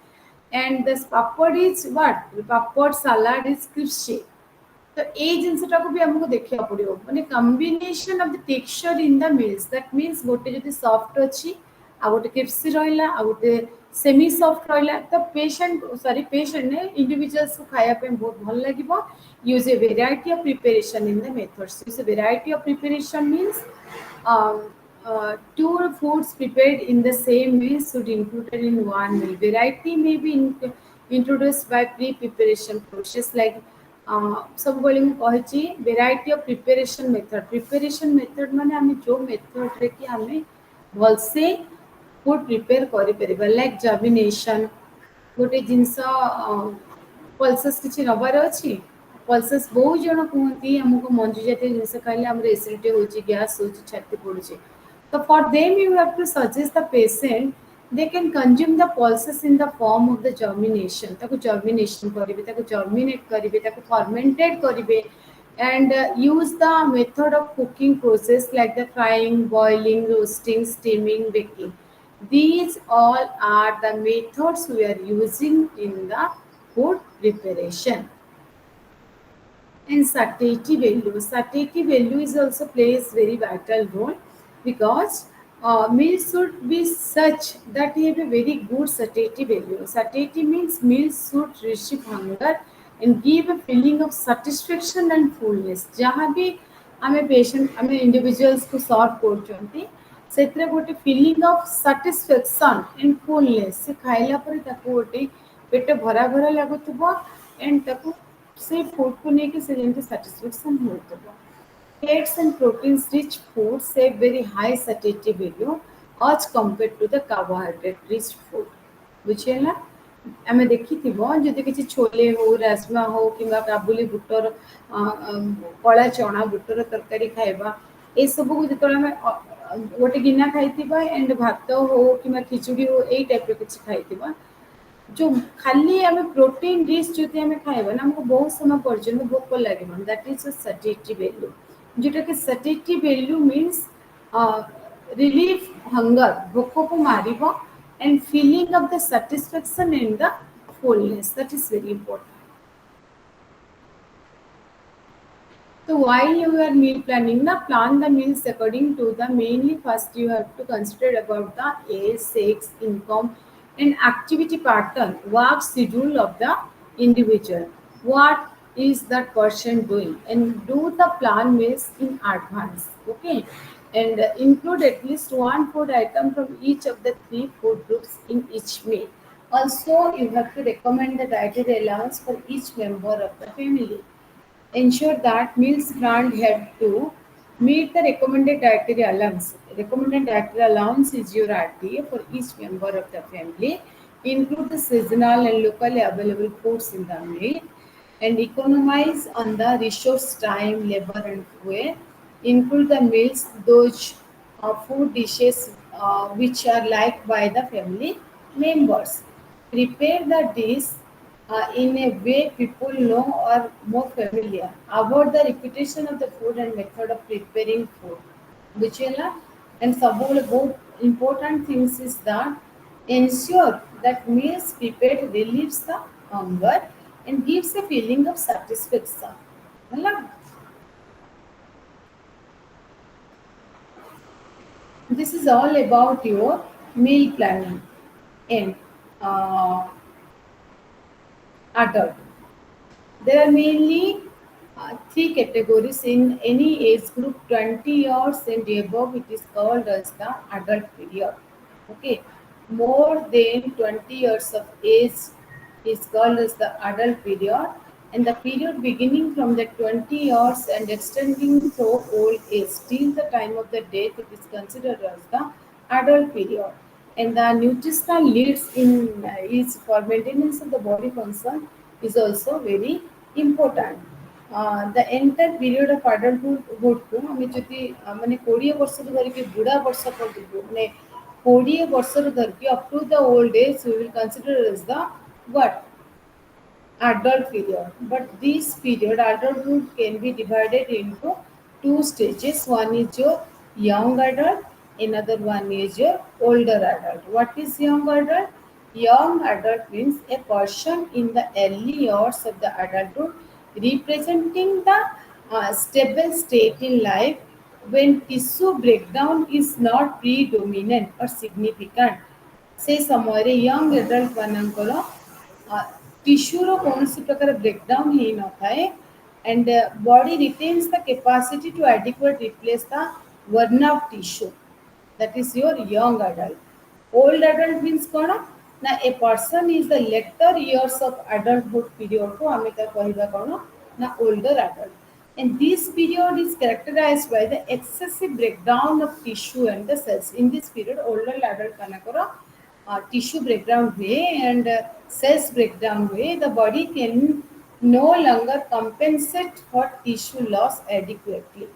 and this papad is what? Papad salad is crispy. तो ए जिनसटाको भी हमको देखिया पड़ियो माने combination of the texture in the meals that means गोटे जदी soft अछि आ गोटे क्रिस्पी रहला आ गोटे सेमी सॉफ्ट रहला तो पेशेंट ने इंडिविजुअल्स को खाया पे बहुत भल लागिबो. Use a variety of preparation in the methods. Use a variety of preparation means two foods prepared in the same meal should included in one meal. Variety may be introduced by pre-preparation process like ସବୁବେଳେ ମୁଁ କହିଛି variety of preparation method ମାନେ ଆମେ ଯେଉଁ ମେଥଡ଼ରେ କି ଆମେ ଭଲସେ food prepare କରିପାରିବା ଲାଇକ୍ ଜର୍ମିନେସନ୍. ଗୋଟେ ଜିନିଷ ପଲ୍ସେସ୍ କିଛି ନେବାର ଅଛି. ପଲ୍ସେସ୍ ବହୁତ ଜଣ କୁହନ୍ତି ଆମକୁ ମଞ୍ଜି ଜାତୀୟ ଜିନିଷ ଖାଇଲେ ଆମର ଏସିଡ଼ିଟି ହେଉଛି, ଗ୍ୟାସ୍ ହେଉଛି, ଛାତି ପଡ଼ୁଛି. ତ for them you have to suggest the patient they can consume the pulses in the form of the germination. ताको germination करिवे, ताको germinate करिवे, ताको fermented करिवे, and use the method of cooking process like the frying, boiling, roasting, steaming, baking. These all are the methods we are using in the food preparation. And satiety value is also plays very vital role because meals should be such that you have a very good satiety value. Satiety means meals should receive hunger and give a feeling of satisfaction and fullness. जहाँ भी हमें patient हमें individuals को सर्व करचंती सेतरे गोटे feeling of satisfaction and fullness से खाइला पर ताको गोटे पेट भरा भरा लागुथबो एंड ताको से फूड को लेके से जेंते satisfaction होतबो. Fats and proteins rich foods have very high satiety value as compared to the carbohydrate rich food. बुझेला आमे देखिथिबो जदि किछि छोले हो, राजमा हो किबा काबुली बुटर कला चना बुटर तरकारी खाइबा ए सब को जतले हमें गोटे गिना खाइथिबा एंड भात हो किबा खिचड़ी हो ए टाइप रो किछि खाइथिबा जो खाली हमें प्रोटीन रिच जदि हमें खाइबा ना हमको बहुत समय पर्यंत भोक लागिबो. That is a satisfactory value. जोटा कि satisfactory value means relief hunger भोक को मारिबो and feeling of the satisfaction and the fullness. That is very important. So while you are meal planning, now plan the meals according to the mainly first you have to consider about the age, sex, income, and activity pattern, work schedule of the individual. What is that person doing, and do the plan meals in advance. Okay. and include at least one food item from each of the three food groups in each meal. Also, you have to recommend the dietary allowance for each member of the family. Ensure that meals planned have to meet the recommended dietary allowance. Recommended dietary allowance is your RDA for each member of the family. Include the seasonal and locally available foods in the meal and economize on the resource time, labor and fuel. Include the meals, those food dishes which are liked by the family members. Prepare the dish in a way people know or more familiar. Avoid the repetition of the food and method of preparing food. बुझेला and सबोले बहुत important things is that ensure that meals prepared relieves the hunger and gives a feeling of satisfaction. मतलब this is all about your meal planning and uh, adult. There are mainly three categories in any age group 20 years and above. It is called as the adult period. Okay, more than 20 years of age is called as the adult period, and the period beginning from the 20 years and extending through old age till the time of the death, it is considered as the adult period. And the nutritional needs in is for maintenance of the body function is also very important. The entire period of adulthood को हमें जदि माने 20 वर्ष धरिकी बुढ़ा वर्ष पर्यंत माने 20 वर्ष धरिकी up to the old age we will consider as the what adult period. But this period, adulthood, can be divided into two stages. One is your young adult, another one is your older adult. What is young adult? Young adult means a person in the early years of the adulthood, representing the stable state in life when tissue breakdown is not predominant or significant. से समୟରେ young adult ମାନଙ୍କର टिश्यूर कौन प्रकार breakdown ही न थाए and body retains the capacity to adequate replace the worn out tissue. That is your young adult. Old adult means कौन ना a person is the later years of adulthood period को हमें क्या कहवा कौन ना older adult. And this period is characterized by the excessive breakdown of tissue and the cells. In this period, older adult कनाकरो tissue breakdown way and cells breakdown way, the body can no longer compensate for tissue loss adequately.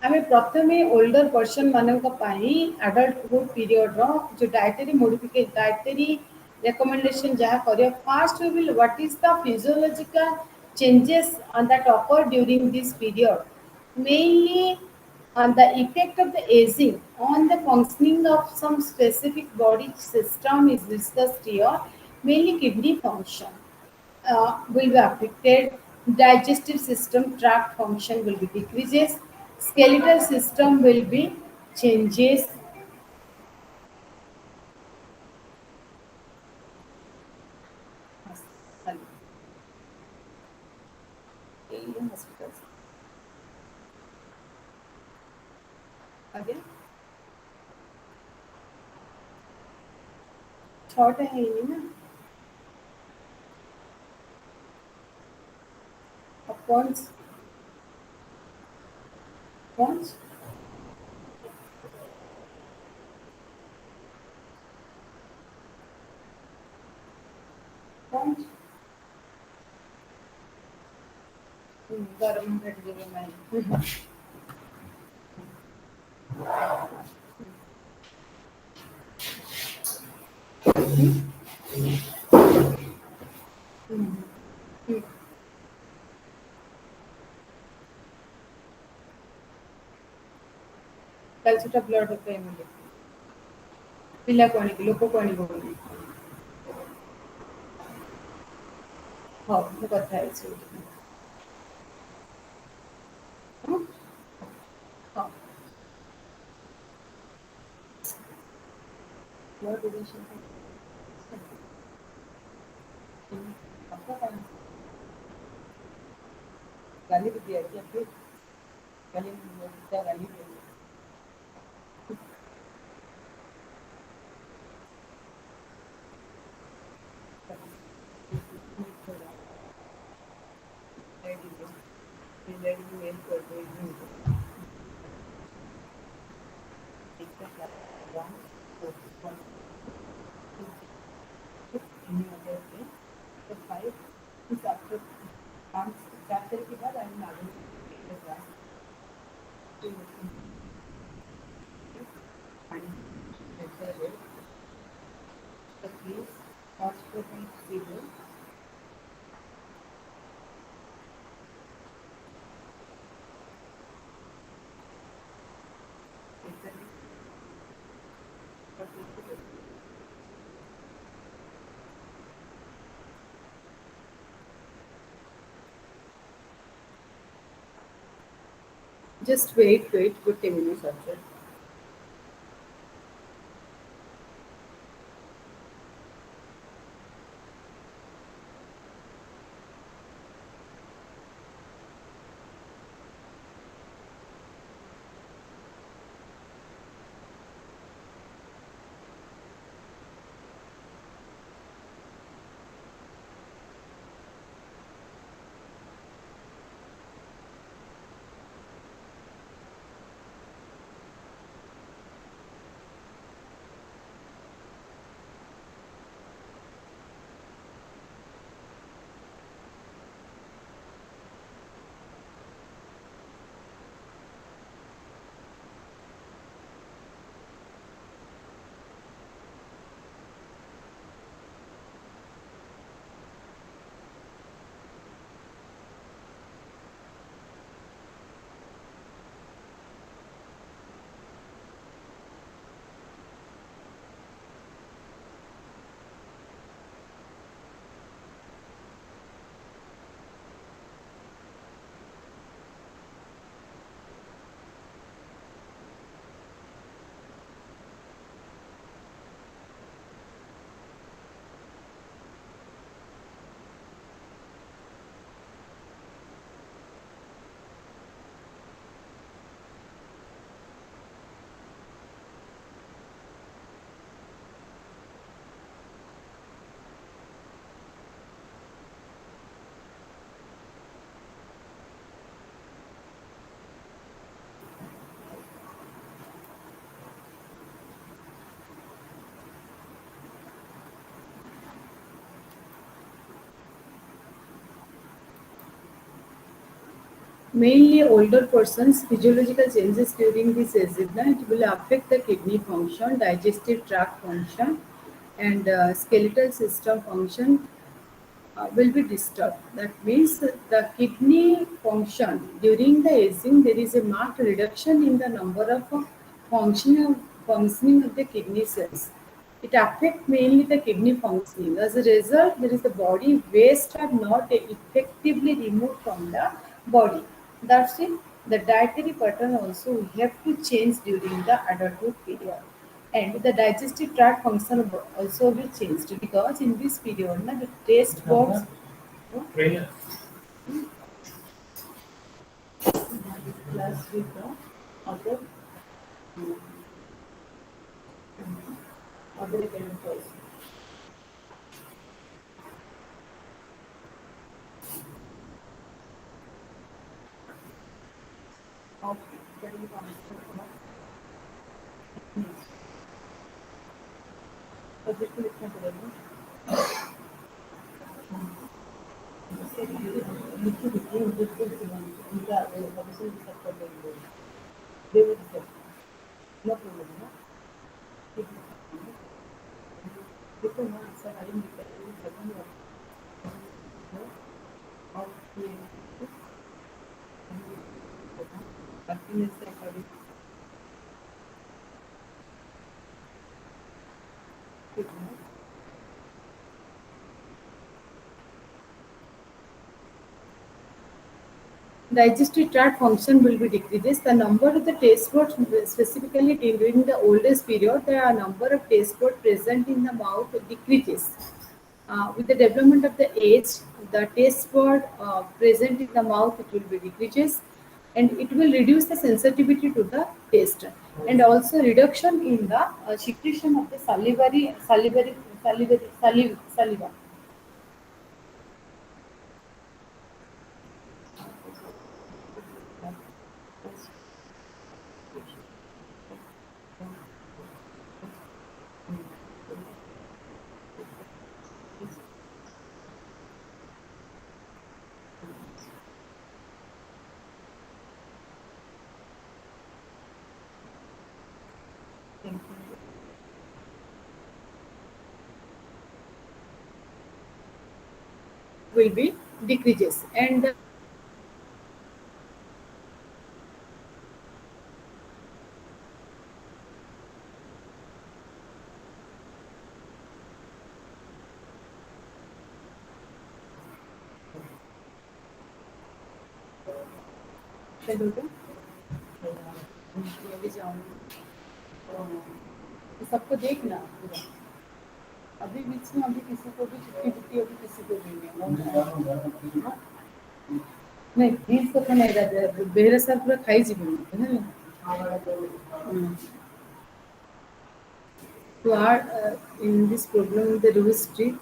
आमे प्रथमे older person मानक पाई adulthood period रो जो dietary modification dietary recommendation जहाँ करियो first we will what is the physiological changes that occur during this period, mainly on the effect of the aging on the functioning of some specific body system is discussed here. Mainly kidney function will be affected, digestive system tract function will be decreases, skeletal system will be changes. Again, छोटा है ये ना Pons Pons Pons गरम कर दिए मैं कल छोटा ब्लड होता है मुझे पिला कोनी की लोको कोनी बोली हाँ वो कथा है इसे हाँ ब्लड डोनेशन आपका कहाँ गाली भी दिया क्या फिर chapter के बाद I will आगे the case hospital just wait 50 minutes after. Mainly older persons, physiological changes during this angina, it will affect the kidney function, digestive tract function, and skeletal system function will be disturbed. That means the kidney function during the aging, there is a marked reduction in the number of functioning of the kidney cells. It affects mainly the kidney functioning. As a result, there is the body waste are not effectively removed from the body. That's it. The dietary pattern also we have to change during the adulthood period. And the digestive tract function also will change because in this period the taste buds last week other other chemicals. Of very Obviously, लिखना पड़ेगा लिखी लिखी बिल्कुल उनका भविष्य सब कर देंगे दे विल नो प्रॉब्लम ना देखो ना सर आई निकल सेकंड और ये कंटिन्यूस कर digestive tract function will be decreases. The number of the taste buds, specifically during the oldest period, there are number of taste buds present in the mouth decreases. With the development of the age, the taste bud present in the mouth it will be decreases, and it will reduce the sensitivity to the taste, and also reduction in the secretion of the saliva. Will be decreases, and सबको देखना पूरा। अभी बीच में अभी किसी को भी छुट्टी छुट्टी अभी किसी को भी नहीं हाँ? नहीं बीस को तो नहीं रहता बेहरा सर पूरा खाई जी है to add in this problem the Lewis treat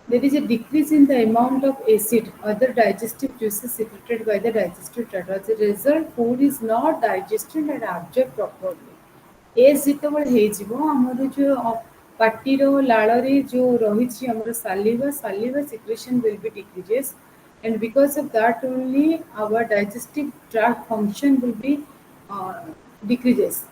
there is a decrease in the amount of acid other digestive juices secreted by the digestive tract. As a result, food is not digested and absorbed properly. As जितेबाला होमर जो पार्टीर लाड़े जो रही आम saliva secretion will be decreases and because of that only our digestive tract function will be decreases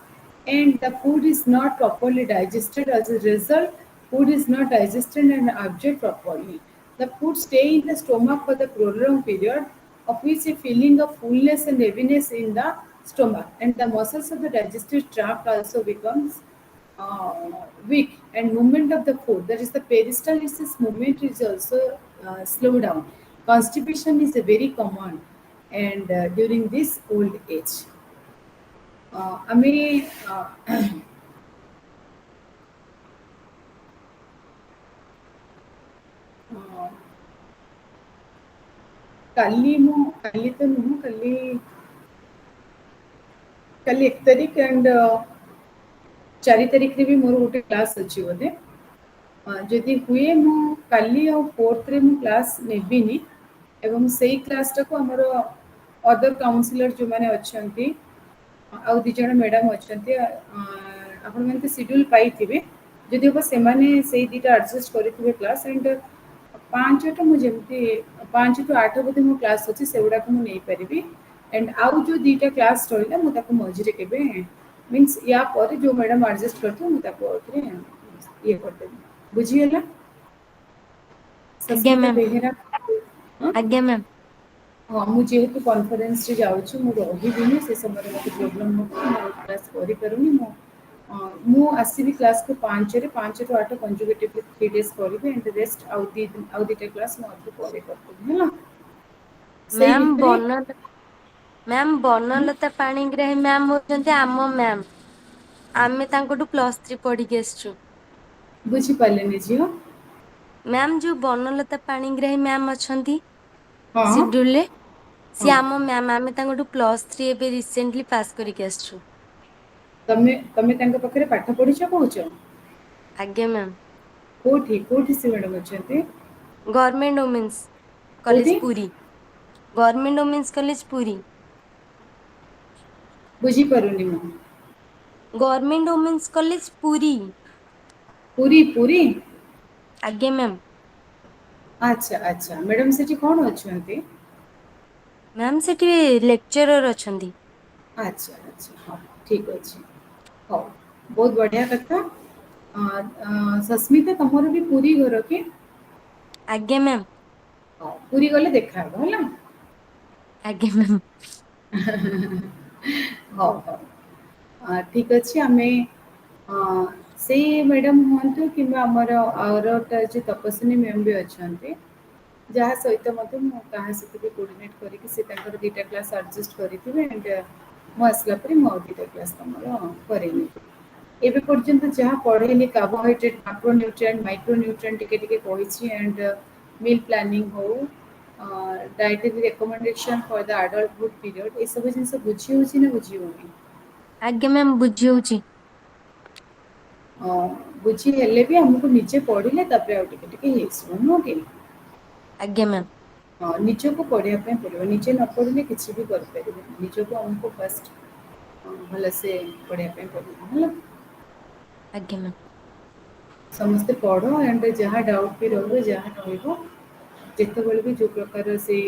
and the food is not properly digested. As a result, food is not digested and absorbed properly. The food stay in the stomach for the prolonged period, of which a feeling of fullness and heaviness in the stomach, and the muscles of the digestive tract also becomes weak, and movement of the food, that is the peristalsis movement, is also slow down. Constipation is a very common and during this old age. काली तो नुह काली 1 तारीख and 4 तारीख रे भी मोर गोटे class अच्छी बोधे जदि हुए मु काली आ 4th रे मु क्लास नेबिनी एवं सही क्लास टाको हमर अदर काउंसिलर जो माने अछंती आ 2 जण मैडम अछंती आपण माने शेड्यूल पाई थिबे जदि हो से माने सही दीटा एडजस्ट करिथिबे क्लास एंड 5 टू मु जेमती 5 टू 8 बदे मु क्लास अछि सेउडा को मु नै परिबी एंड आउ जो दीटा क्लास रहिला मु ताको मझिरे केबे मींस या पर जो मैडम एडजस्ट करथु मु ताको ओथरे ये करते बुझियला आज्ञा मैम बेहेरा आज्ञा मैम हाँ मुझे तो कॉन्फरेंस रे जाउछु मु रहिबिनी से समय मते प्रॉब्लम मो क्लास करि करूनी मु आसीबी क्लास को 5 रे 5 टू 8 कंजुगेटिव 3 डेज करिबे एंड रेस्ट आउ दीटा क्लास मो आथु करे करते हैला मैम बनलता पाणिग्राही मैम होचंती आम मैम आमे तांकोटू +3 पढ़ी के आसछु बुझी पालेनी जियो मैम जो बनलता पाणिग्राही मैम अछंती हाँ शेड्यूल ले सी हाँ आम मैम आमे तांकोटू +3 एबे रिसेंटली पास करी के आसछु तमे तमे तांका पखरे पाठ पढिछ कहउछ आज्ञा मैम कोठी से मैडम अछंती गवर्नमेंट वुमेन्स कोठी कॉलेज पूरी गवर्नमेंट वुमेन्स कॉलेज पूरी बुझी पारुनी मु गवर्नमेंट वुमेन्स कॉलेज पूरी पूरी पूरी आज्ञा मैम अच्छा अच्छा मैडम सेठी कोन अछंती मैम सेठी लेक्चरर अछंती अच्छा अच्छा हाँ ठीक अच्छे हाँ बहुत बढ़िया कथा सस्मिता तमर भी पूरी घर के आज्ञा मैम हाँ पूरी गले देखा है आज्ञा मैम हाँ हाँ ठीक अच्छे आमे से मैडम हूँ कि आर जो तपस्विनी मैम भी अच्छा जहाँ सहित मत क्या सहित भी कोऑर्डिनेट करके दीटा क्लास एडजस्ट करेंगे एंड मुझला दीटा क्लास तुम करेंगे एवं पर्यंत जहाँ पढ़ेली कार्बोहाइड्रेट मैक्रोन्यूट्रिएंट माइक्रोन्यूट्रिएंट टिके कही एंड मील प्लानिंग हो dietary recommendation for the adulthood period ये सब जिन बुझी होची ना बुझी होनी आगे मैम बुझी बुझी हेले भी हमको निजे पढ़िले तापर आउ टिके टिके हेसो नो के आगे मैम निज को पढ़िया पड़ो निजे न पढ़ले किसी भी कर पारे निज को हमको फर्स्ट भल से पढ़िया पड़ो है आगे मैम समस्ते पढ़ो एंड जहाँ डाउट भी रहो जहाँ रहो जिते भी जो प्रकार से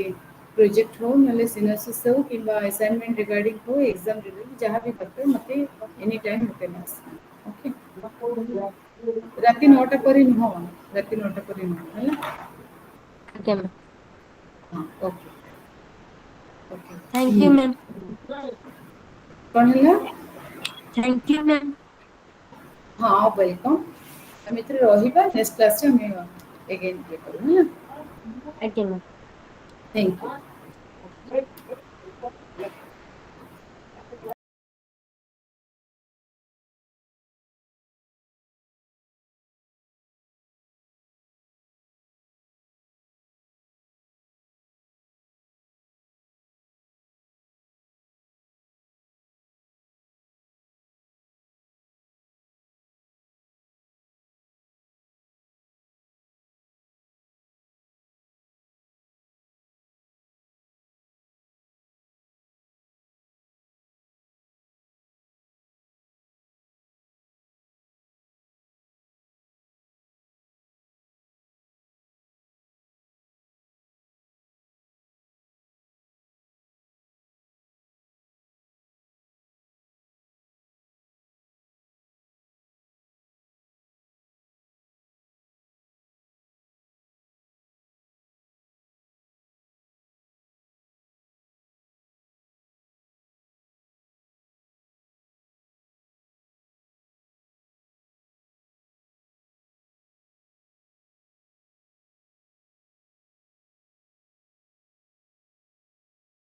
प्रोजेक्ट हो ना सिनोसिस हो कि असाइनमेंट रिगार्डिंग हो एग्जाम रिगार्डिंग जहाँ भी करते मत एनी टाइम मत ओके राति 9टा पर नुह राति 9टा पर नुह है आगे मैम हाँ okay okay thank you ma'am कौन है थैंक यू मैम हाँ वेलकम हम इतने रहिबा नेक्स्ट क्लास रे हम अगेन पे करू है आगे मैम थैंक यू